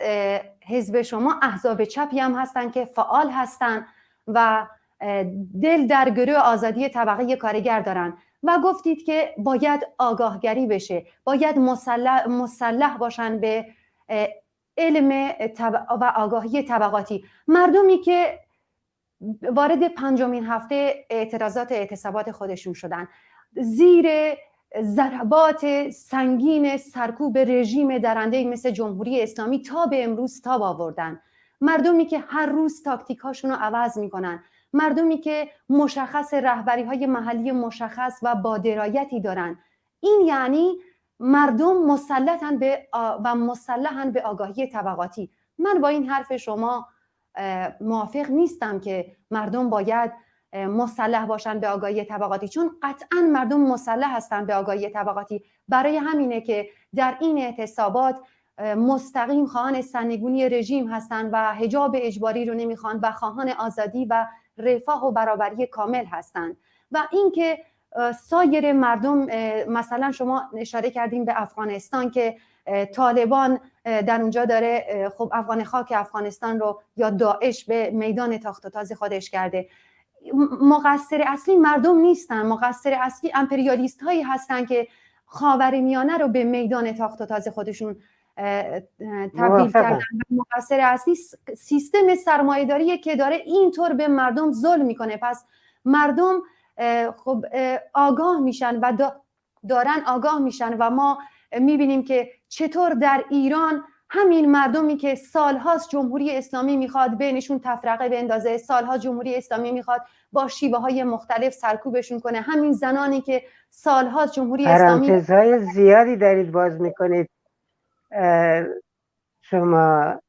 حزب شما احزاب چپی هم هستن که فعال هستن و دل در گروه آزادی طبقه کارگر دارن و گفتید که باید آگاهگری بشه، باید مسلح باشن به علم و آگاهی طبقاتی. مردمی که وارد 5مین هفته اعتراضات و اعتصابات خودشون شدن، زیر ضربات سنگین سرکوب رژیم درنده مثل جمهوری اسلامی تا به امروز تاب آوردن، مردمی که هر روز تاکتیک هاشون رو عوض میکنن، مردمی که مشخص رهبری های محلی مشخص و با درایتی دارن. این یعنی مردم مسلحن به آگاهی طبقاتی. من با این حرف شما موافق نیستم که مردم باید مسلح باشن به آگاهی طبقاتی، چون قطعا مردم مسلح هستن به آگاهی طبقاتی. برای همینه که در این اعتصابات مستقیم خواهان سرنگونی رژیم هستن و حجاب اجباری رو نمیخوان و خواهان آزادی و رفاه و برابری کامل هستند. و اینکه سایر مردم، مثلا شما اشاره کردیم به افغانستان که طالبان در اونجا داره خب خاک افغانستان رو یا داعش به میدان تاخت و تاز خودش کرده. مقصر اصلی مردم نیستن، مقصر اصلی امپریالیست هایی هستن که خاورمیانه رو به میدان تاخت و تاز خودشون تبدیل کردن. مقصر اصلی سیستم سرمایه‌داریه که داره اینطور به مردم ظلم میکنه. پس مردم خب آگاه میشن و دارن آگاه میشن و ما میبینیم که چطور در ایران همین مردمی که سالهاست جمهوری اسلامی میخواد بینشون تفرقه بندازه، سالها جمهوری اسلامی میخواد با شیوه های مختلف سرکوبشون کنه، همین زنانی که سالهاست جمهوری اسلامی پرانتزهای زیادی دارید باز میکنید شما.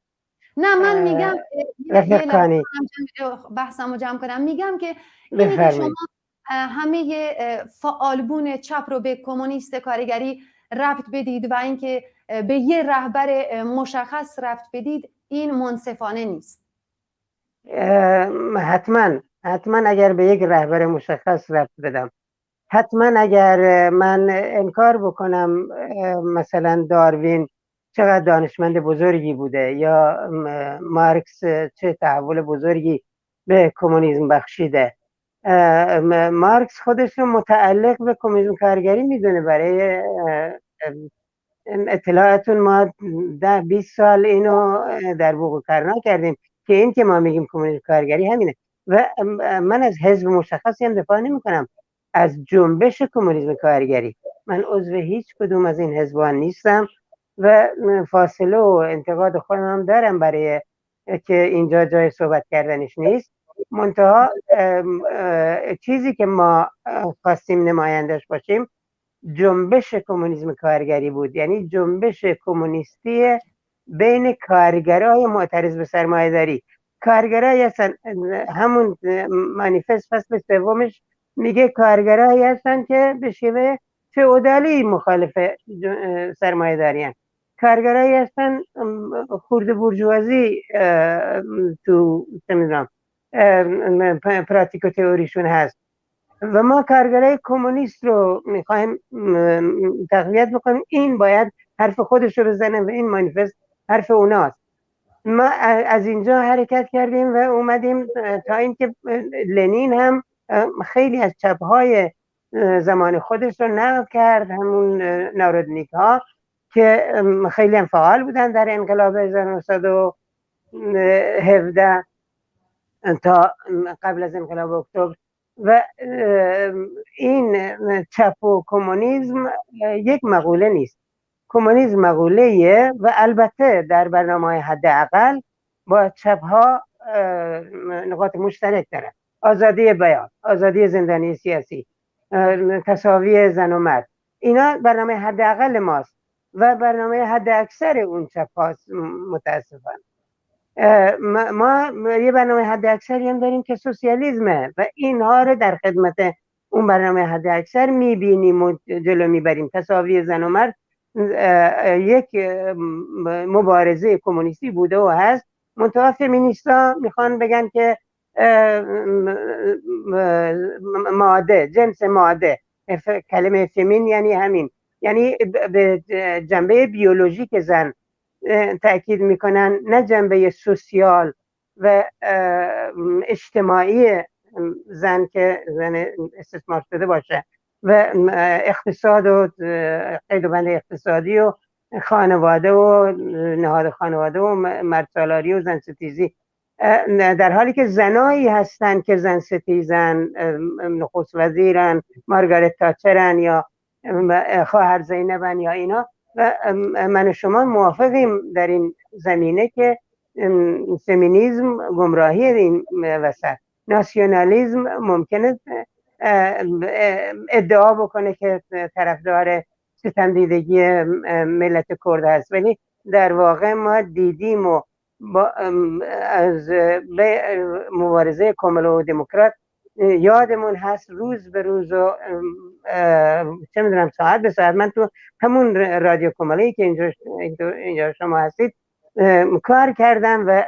نه من میگم بحثمو جمع کنم، میگم که اینی که شما همه فعالبون چپ رو به کمونیست کارگری ربط بدید و اینکه به یه رهبر مشخص ربط بدید، این منصفانه نیست. حتما اگر به یک رهبر مشخص ربط بدم، حتما اگر من انکار بکنم مثلا داروین چقدر دانشمند بزرگی بوده یا مارکس چه تحول بزرگی به کمونیسم بخشیده، مارکس خودش رو متعلق به کمونیسم کارگری میدونه. برای اطلاعاتون ما 20 سال اینو در بوق و کرنا کردیم که این که ما میگیم کمونیسم کارگری همینه. و من از حزب مشخصی هم دفاع نمی کنم، از جنبش کمونیسم کارگری. من عضو هیچ کدوم از این حزبان نیستم و فاصله و انتقاد خودم هم دارم برای که اینجا جای صحبت کردنش نیست. منتها چیزی که ما خواستیم نمایندش باشیم جنبش کمونیسم کارگری بود، یعنی جنبش کمونیستی بین کارگرای معترض به سرمایه‌داری. کارگرایی هستن، همون مانیفست فصل سومش میگه کارگرایی هستن که به شیوه فئودالی مخالف سرمایه‌داری هستن، کارگرایی هستن خرد بورژوازی تو نمیدونم پراتیک و تئوریشون هست و ما کارگرای کمونیست رو میخوایم تقویت بکنیم. این باید حرف خودش رو بزنه و این مانیفست حرف اوناست. ما از اینجا حرکت کردیم و اومدیم تا اینکه لنین هم خیلی از چپ‌های زمان خودش رو نقد کرد، همون نارودنیک ها که خیلی هم فعال بودن در انقلاب 1917 تا قبل از انقلاب اکتبر. و این چپ و کمونیسم یک مقوله نیست. کمونیسم مقوله‌ایه و البته در برنامه حداقل با چپ ها نقاط مشترک داره: آزادی بیان، آزادی زندانی سیاسی، تساوی زن و مرد. اینا برنامه حداقل ماست و برنامه حد اکثر اون چپ هاست. متاسفانه ما یه برنامه حد اکثری هم داریم که سوسیالیسمه و اینها رو در خدمت اون برنامه حد اکثر میبینیم و جلو میبریم. تساوی زن و مرد یک مبارزه کمونیستی بوده و هست. منتها فمینیستا میخوان بگن که ماده، جنس ماده، کلمه فمین یعنی همین، یعنی به جنبه بیولوژیک زن تأکید میکنن، نه جنبه سوسیال و اجتماعی زن که زن استثمار شده باشه و اقتصاد و قید و بند اقتصادی و خانواده و نهاد خانواده و مرد سالاری و زن ستیزی، در حالی که زنایی هستن که زن ستیزن، نخست وزیرن، مارگارت تاچرن یا خواهر زینبن یا اینا. و من و شما موافقیم در این زمینه که فمینیسم گمراهی این وسط. ناسیونالیسم ممکنه ادعا بکنه که طرفدار ستمدیدگی ملت کرد هست، ولی در واقع ما دیدیم و از مبارزه کامل و دموکرات یادمون هست روز به روز و چه میدونم ساعت به ساعت. من تو همون رادیو کمالی که اینجا شما هستید کار کردم و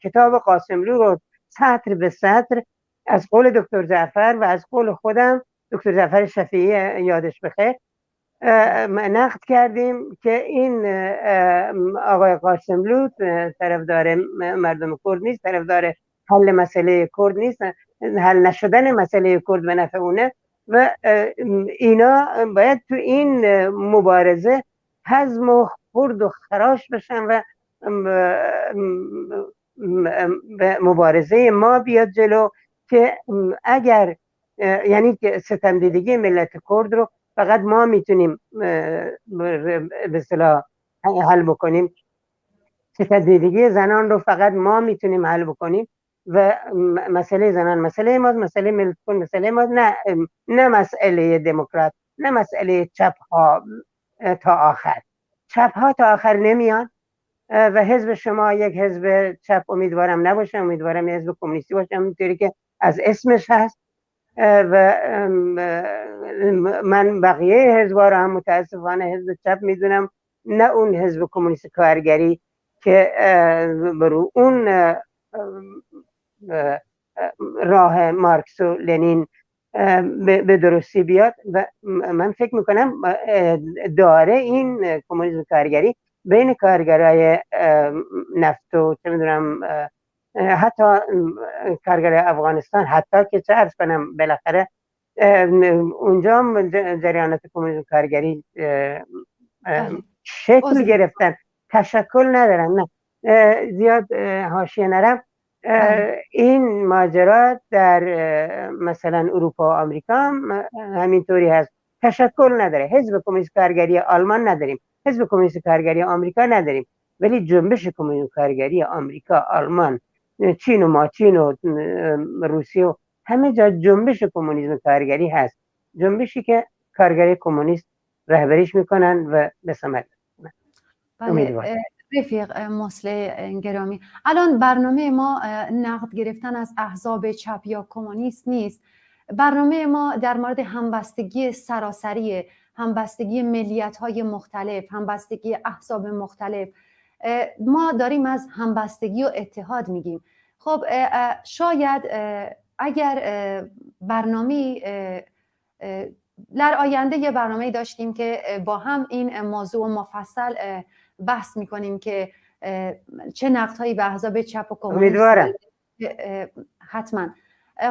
کتاب قاسملو رو سطر به سطر از قول دکتر جعفر و از قول خودم دکتر جعفر شفیعی یادش بخیر نقد کردیم که این آقای قاسملو طرفدار مردم کرد نیست، طرفدار حل مسئله کرد نیست، حل نشدن مسئله کرد به نفع اونه و اینا باید تو این مبارزه هضم و خرد و خراش بشن و مبارزه ما بیاد جلو که اگر یعنی که ستمدیدگی ملت کرد رو فقط ما میتونیم به اصطلاح حل بکنیم، ستمدیدگی زنان رو فقط ما میتونیم حل بکنیم و مسئله زنان مسئله ماست، مسئله ملت کرد مسئله ماست، نه مسئله دموکرات، نه مسئله چپ ها تا آخر. چپ ها تا آخر نمیان و حزب شما یک حزب چپ امیدوارم نباشه، امیدوارم یک حزب کمونیستی باشه، همونطوری که از اسمش هست. و من بقیه حزب‌ها رو هم متاسفانه حزب چپ میدونم، نه اون حزب کمونیست کارگری که برو اون راه مارکس و لنین به درستی بیاد. و من فکر میکنم داره این کمونیسم کارگری بین کارگرای نفت و چه میدونم حتی کارگرای افغانستان، حتی که چه عرض کنم بالاخره اونجا جریانات کمونیسم کارگری شکل گرفتن، تشکل ندارن. نه زیاد حاشیه نرم، این ماجرا در مثلا اروپا و آمریکا هم همینطوری هست، تشکل نداره. حزب کمونیست کارگری آلمان نداریم، حزب کمونیست کارگری آمریکا نداریم، ولی جنبش کمونیست کارگری آمریکا، آلمان، چین و ماچین و روسیه و همه جا جنبش کمونیسم کارگری هست، جنبشی که کارگری کمونیست رهبریش میکنن و به ثمر بله. رفیق مسلح گرامی، الان برنامه ما نقد گرفتن از احزاب چپ یا کمونیست نیست. برنامه ما در مورد همبستگی سراسری، همبستگی ملیت‌های مختلف، همبستگی احزاب مختلف. ما داریم از همبستگی و اتحاد میگیم. خب شاید اگر برنامه در آینده یه برنامه داشتیم که با هم این موضوع مفصل بحث میکنیم که چه نقدهایی به احزاب چپ و کمونیست حتما.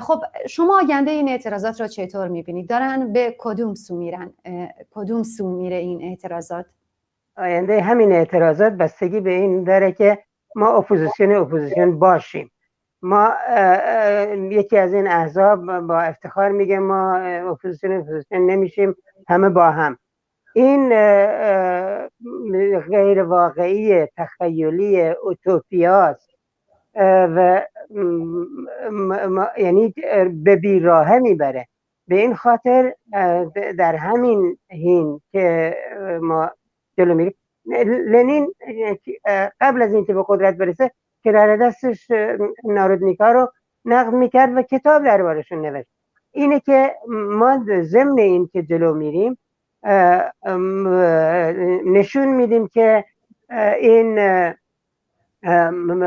خب شما آینده این اعتراضات را چطور میبینید؟ دارن به کدوم سو میرن؟ کدوم سو میره این اعتراضات؟ آینده همین اعتراضات بستگی به این داره که ما اپوزیسیون باشیم. ما یکی از این احزاب با افتخار میگه ما اپوزیسیون نمیشیم، همه با هم. این غیر واقعی، تخیلی، اوتوپیاست و یعنی به بیراهه میبره. به این خاطر در همین حین که ما جلو میریم، لنین قبل از اینکه به قدرت برسه کنار دستش نارودنیکا رو نقد میکرد و کتاب دربارشون نوشت. اینه که ما ضمن این که جلو میریم نشون میدیم که این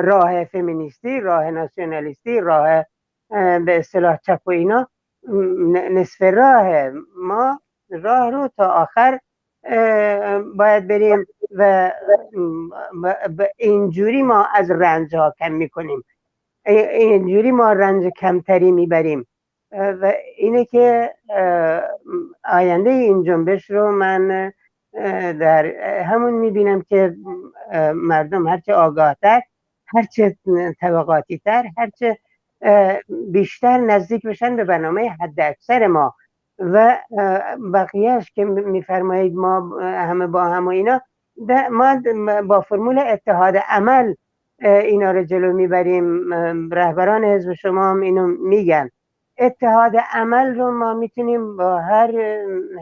راه فمینیستی، راه ناسیونالیستی، راه به اصطلاح چپ و اینا نصف راه. ما راه رو تا آخر باید بریم و اینجوری ما از رنج ها کم میکنیم، اینجوری ما رنج کمتری میبریم. و اینه که آینده این جنبش رو من در همون میبینم که مردم هرچه آگاهتر، هرچه طبقاتی تر، هرچه بیشتر نزدیک بشن به برنامه حد اکثر ما و بقیهش که میفرمایید ما همه با هم و اینا، ما با فرمول اتحاد عمل اینا رو جلو میبریم. رهبران حزب شما هم اینو میگن، اتحاد عمل رو ما میتونیم با هر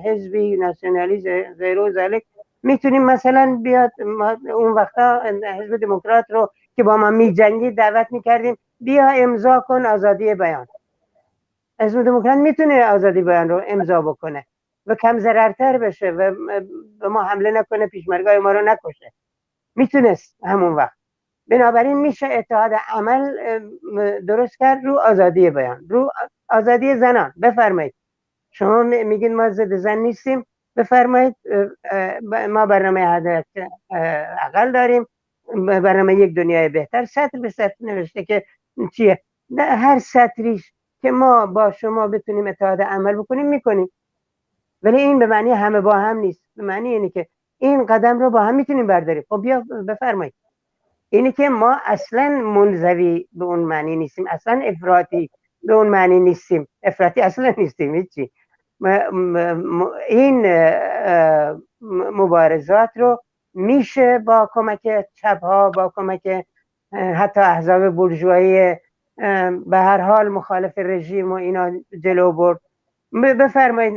حزبی ناسیونالیست غیر و ذالک میتونیم مثلا بیاد. ما اون وقتا حزب دموکرات رو که با ما میجنگید دعوت میکردیم بیا امضا کن آزادی بیان. حزب دموکرات میتونه آزادی بیان رو امضا بکنه و کم ضررتر بشه و به ما حمله نکنه، پیشمرگای ما رو نکشه. میتونست همون وقت. بنابراین میشه اتحاد عمل درست کرد رو آزادی بیان، رو آزادی زنان. بفرمایید شما میگین ما ضد زن نیستیم، بفرمایید ما برنامه حد اقل داریم، برنامه یک دنیای بهتر، سطر به سطر نوشته که چیه. هر سطریش که ما با شما بتونیم اتحاد عمل بکنیم میکنیم، ولی این به معنی همه با هم نیست. به معنی اینه که این قدم رو با هم میتونیم برداریم. خب بیا بفرمایید. اینه که ما اصلا منزوی به اون معنی نیستیم، اصلا افراطی به اون معنی نیستیم، افراطی اصلا نیستیم هیچی. این مبارزات رو میشه با کمک چپ ها، با کمک حتی احزاب بورژوایی به هر حال مخالف رژیم و اینا جلو برد. بفرمایید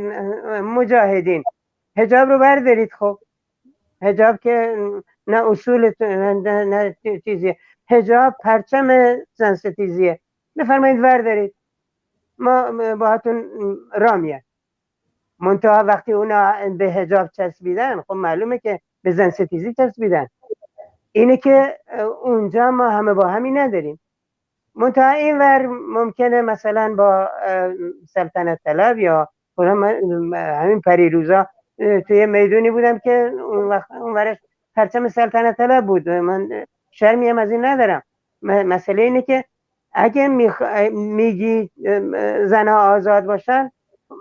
مجاهدین حجاب رو بردارید. خب حجاب که نه اصول نه چیزیه، حجاب پرچم زن ستیزیه، بفرمایید بردارید، ما باهاتون رامیه. منتها وقتی اونا به حجاب چسبیدن، خب معلومه که به زن ستیزی چسبیدن. اینه که اونجا ما همه با همی نداریم. منتها اینور ممکنه مثلا با سلطنت طلب یا همین پریروزا توی میدونی بودم که اون ورش پرچم سلطنت طلب بود. من شرمی هم از این ندارم. مسئله اینه که اگه میگی زنها آزاد باشن،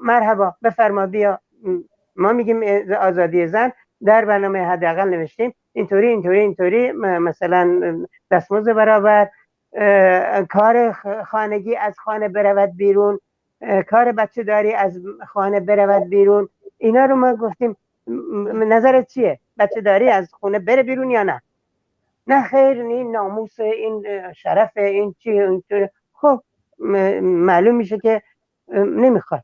مرحبا بفرما بیا. ما میگیم آزادی زن، در برنامه حداقل نوشتیم اینطوری مثلا دستمزد برابر، کار خانگی از خانه برود بیرون، کار بچه داری از خانه برود بیرون. اینا رو ما گفتیم نظرت چیه؟ بچه داری از خونه بره بیرون یا نه؟ نه خیر، این ناموس، این شرف، این چی. خب معلوم میشه که نمیخواد.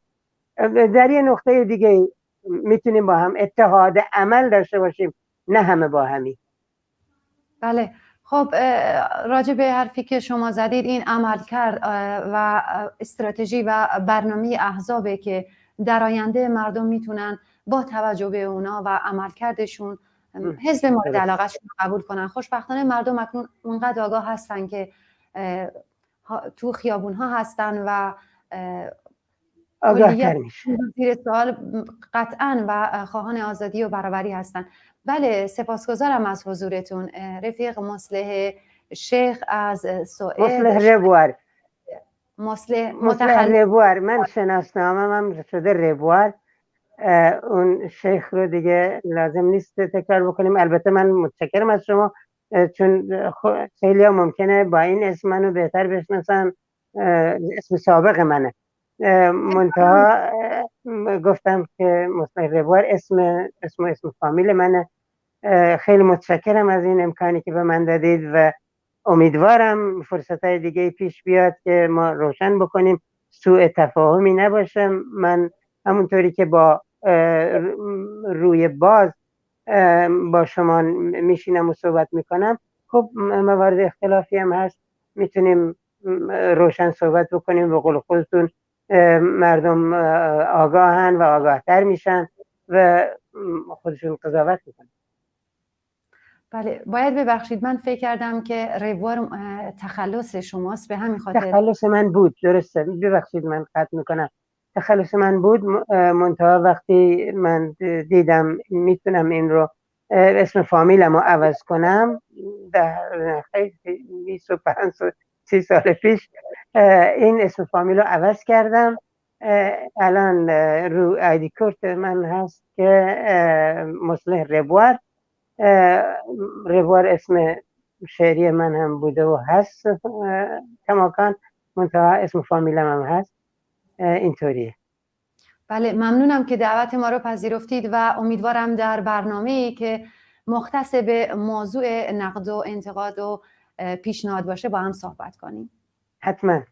در یه نقطه دیگه میتونیم با هم اتحاد عمل داشته باشیم، نه همه با همی. بله. خب راجع به حرفی که شما زدید، این عملکرد و استراتژی و برنامه احزابه که در آینده مردم میتونن با توجه به اونا و عملکردشون حزب مورد علاقه‌شون قبول کنن. خوشبختانه مردم اکنون اونقدر آگاه هستن که تو خیابون ها هستن و آگاه‌تر میشه. زیر سوال قطعاً و خواهان آزادی و برابری هستن. بله، سپاسگزارم از حضورتون. رفیق مصلح شیخ از سوئد. مصلح ربوار. مصلح ربوار. من شناسنامه‌م هم شده ربوار. اون شیخ رو دیگه لازم نیست تکرار بکنیم. البته من متشکرم از شما، چون خیلی ها ممکنه با این اسم منو بهتر بشناسن، اسم سابق منه. منتها گفتم که مصلح ربوار اسم فامیل منه. خیلی متشکرم از این امکانی که به من دادید و امیدوارم فرصتهای دیگه پیش بیاد که ما روشن بکنیم، سوء تفاهمی نباشه. من همونطوری که با روی باز با شما میشینم و صحبت میکنم، خب موارد اختلافی هم هست، میتونیم روشن صحبت بکنیم. به قول خودتون مردم آگاهن و آگاهتر میشن و خودشون قضاوت میکنن. بله، باید ببخشید، من فکر کردم که روار تخلص شماست، به همین خاطر. تخلص من بود، درسته، ببخشید من قطع میکنم. تخلص من بود، منتها وقتی من دیدم میتونم این رو اسم فامیلم رو عوض کنم، در 25-30 سال پیش این اسم فامیل رو عوض کردم. الان رو آیدی کارت من هست که مصلح ربوار. ربوار اسم شعری من هم بوده و هست کماکان، منتها اسم فامیلم هم هست. اینطوریه. بله، ممنونم که دعوت ما رو پذیرفتید و امیدوارم در برنامه‌ای که مختص به موضوع نقد و انتقاد و پیشنهاد باشه با هم صحبت کنیم. حتما.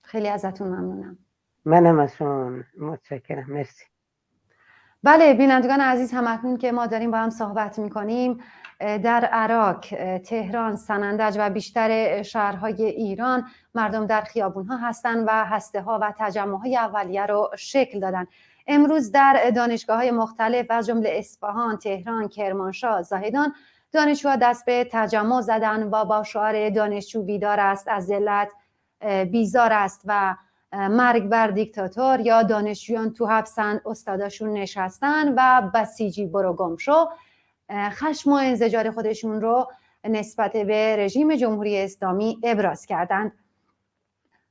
خیلی ازتون ممنونم. منم از شما متشکرم. مرسی. بله بینندگان عزیز، همکنون که ما داریم با هم صحبت میکنیم، در عراق، تهران، سنندج و بیشتر شهرهای ایران مردم در خیابونها هستند و هسته‌ها و تجمع‌های اولیه رو شکل دادن. امروز در دانشگاه‌های مختلف از جمله اصفهان، تهران، کرمانشاه، زاهدان دانشجوها دست به تجمع زدن و با شعار دانشجو بیدار است، از ذلت بیزار است و مرگ بر دیکتاتور، یا دانشجویان تو حبسن استاداشون نشستن و بسیجی برو گم شو، خشم و انزجار خودشون رو نسبت به رژیم جمهوری اسلامی ابراز کردند.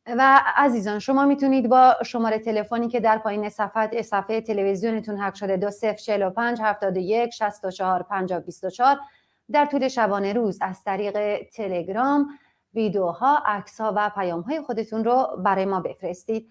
و عزیزان، شما میتونید با شماره تلفنی که در پایین صفحه تلویزیونتون حک شده 2045 71 64 50 24 در طول شبانه روز از طریق تلگرام ویدیوها، عکس‌ها و پیام‌های خودتون رو برای ما بفرستید.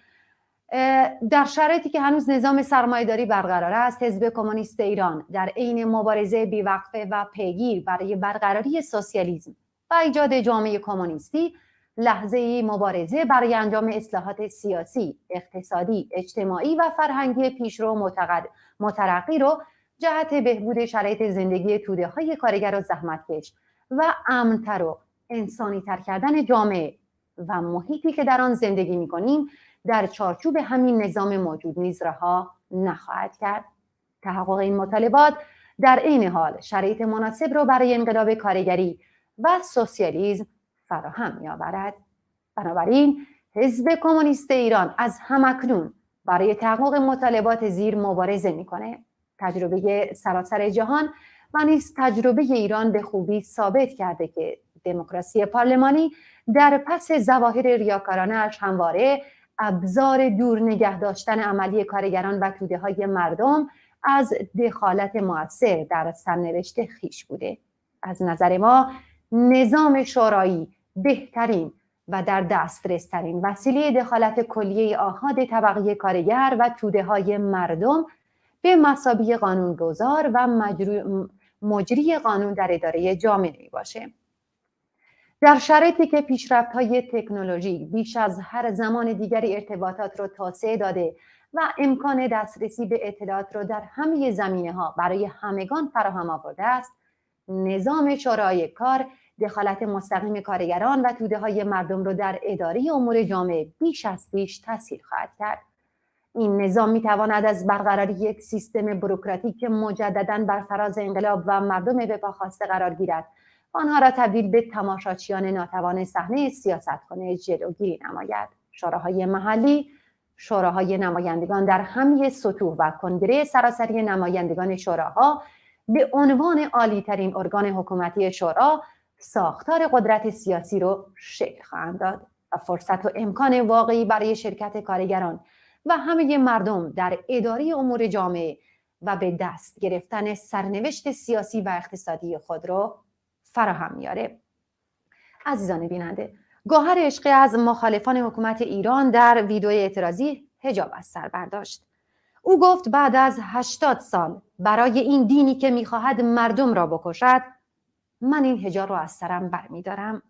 در شرایطی که هنوز نظام سرمایه‌داری برقرار است، حزب کمونیست ایران در عین مبارزه بی‌وقفه و پیگیر برای برقراری سوسیالیسم و ایجاد جامعه کمونیستی، لحظه‌ای مبارزه برای انجام اصلاحات سیاسی، اقتصادی، اجتماعی و فرهنگی پیشرو مترقی رو جهت بهبود شرایط زندگی توده‌های کارگر و زحمتکش و امن‌تر و انسانی‌تر کردن جامعه و محیطی که در آن زندگی می‌کنیم در چارچوب همین نظام موجود نیز رها نخواهد کرد. تحقق این مطالبات در عین حال شرایط مناسب را برای انقلاب کارگری و سوسیالیسم فراهم می‌آورد. بنابراین حزب کمونیست ایران از همکنون برای تحقق مطالبات زیر مبارزه می‌کند. تجربه سراسر جهان و نیز تجربه ایران به خوبی ثابت کرده که دموکراسی پارلمانی در پس ظواهر ریاکارانه‌اش همواره ابزار دور نگه داشتن عملی کارگران و توده‌های مردم از دخالت مؤثر در سرنوشت خویش بوده. از نظر ما نظام شورایی بهترین و در دسترس‌ترین وسیله دخالت کلیه آحاد طبقه کارگر و توده‌های مردم به مثابه قانونگذار و مجری قانون در اداره جامعه میباشه. در شرایطی که پیشرفت‌های تکنولوژیک بیش از هر زمان دیگری ارتباطات را توسعه داده و امکان دسترسی به اطلاعات را در همه زمینه‌ها برای همگان فراهم آورده است، نظام شورای کار دخالت مستقیم کارگران و توده‌های مردم را در اداره امور جامعه بیش از پیش تسهیل خواهد کرد. این نظام می‌تواند از برقراری یک سیستم بوروکراتیک مجدداً بر فراز انقلاب و مردم به پا خواسته قرار گیرد و آنها را تبدیل به تماشاچیان ناتوان صحنه سیاست‌کنه جلوگیری نماید. شوراهای محلی، شوراهای نمایندگان در همه سطوح و کنگره سراسری نمایندگان شوراها به عنوان عالی‌ترین ارگان حکومتی شورا ساختار قدرت سیاسی را شکل خواهند داد و فرصت و امکان واقعی برای شرکت کارگران و همه مردم در اداره امور جامعه و به دست گرفتن سرنوشت سیاسی و اقتصادی خود را فراهم میاره. عزیزان بیننده، گوهر عشقی از مخالفان حکومت ایران در ویدیو اعتراضی حجاب از سر برداشت. او گفت بعد از 80 سال برای این دینی که میخواهد مردم را بکشد، من این حجاب را از سرم برمیدارم.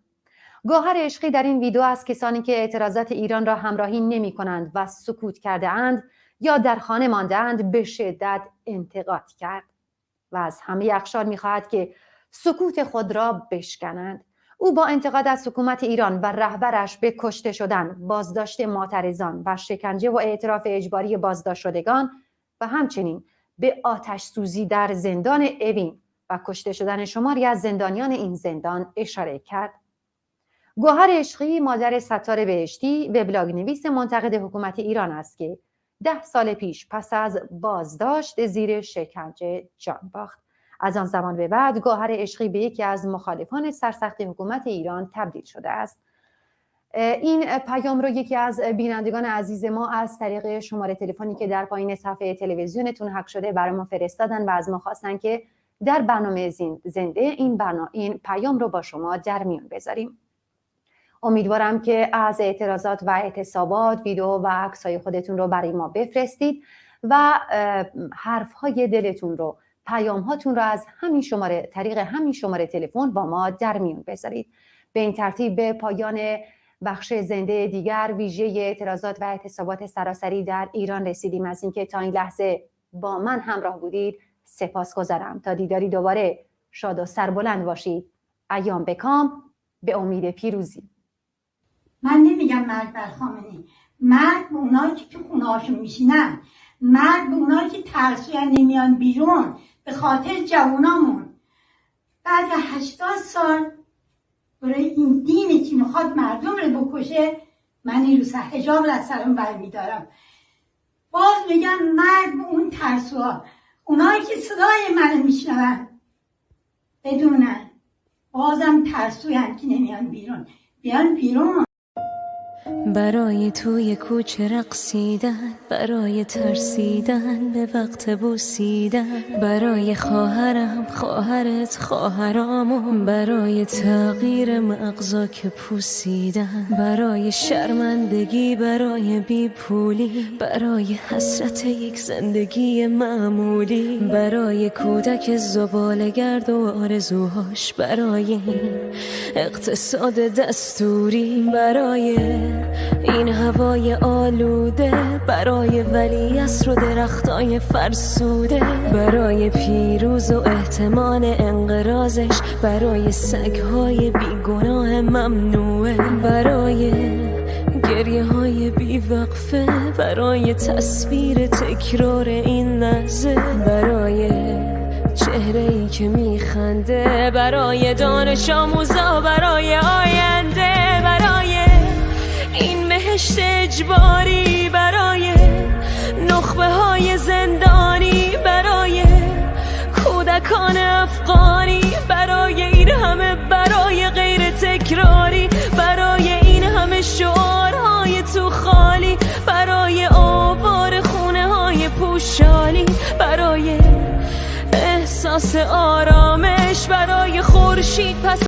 گوهر عشقی در این ویدیو از کسانی که اعتراضات ایران را همراهی نمی کنند و سکوت کرده اند یا در خانه مانده اند به شدت انتقاد کرد و از همه اقشار می خواهد که سکوت خود را بشکنند. او با انتقاد از حکومت ایران و رهبرش به کشته شدن، بازداشت معترضان و شکنجه و اعتراف اجباری بازداشت شدگان و همچنین به آتش سوزی در زندان اوین و کشته شدن شماری از زندانیان این زندان اشاره کرد. گوهر عشقی مادر ستار بهشتی وبلاگ نویس منتقد حکومت ایران است که 10 سال پیش پس از بازداشت زیر شکنجه جان باخت. از آن زمان به بعد گوهر عشقی به یکی از مخالفان سرسخت حکومت ایران تبدیل شده است. این پیام رو یکی از بینندگان عزیز ما از طریق شماره تلفنی که در پایین صفحه تلویزیونتون حک شده برای ما فرستادن و از ما خواستن که در برنامه زنده این پیام رو با شما در میون بذاریم. امیدوارم که از اعتراضات و اعتصابات ویدیو و عکس‌های خودتون رو برای ما بفرستید و حرف‌های دلتون رو، پیام‌هاتون رو از طریق همین شماره تلفن با ما در میون بذارید. به این ترتیب به پایان بخش زنده دیگر ویژه اعتراضات و اعتصابات سراسری در ایران رسیدیم. از اینکه تا این لحظه با من همراه بودید سپاسگزارم. تا دیداری دوباره شاد و سربلند باشید. ایام بکام، به امید پیروزی. من نمیگم مرگ بر خامنه‌ای، مرگ به اونایی که خونه‌هاشون میشینن، مرگ به اونایی که ترسوین نمیان بیرون به خاطر جوانامون. بعد 80 سال برای این دینی که میخواد مردم رو بکشه، من این روز حجاب رو از سرم برمیدارم. باز میگم مرگ به اون ترسوها، اونایی که صدای منو میشنون بدونن بازم ترسوین که نمیان بیرون، بیان بیرون. برای توی کوچه رقصیدن، برای ترسیدن به وقت بوسیدن، برای خواهرم خواهرت خواهرامون، برای تغییر مغزا که پوسیدن، برای شرمندگی برای بیپولی، برای حسرت یک زندگی معمولی، برای کودک زباله‌گرد و آرزوهاش، برای این اقتصاد دستوری، برای این هوای آلوده، برای ولیعصر و درختای فرسوده، برای پیروز و احتمال انقراضش، برای سگهای بیگناه ممنوعه، برای گریه های بیوقفه، برای تصویر تکرار این لحظه، برای چهره‌ای که میخنده، برای دانش آموزا، برای آینده، برای این بهشت اجباری، برای نخبه های زندانی، برای کودکان افغانی، برای این همه برای غیر تکراری، برای این همه شعارهای تو خالی، برای آوار خونه های پوشالی، برای احساس آرامش، برای خورشید پس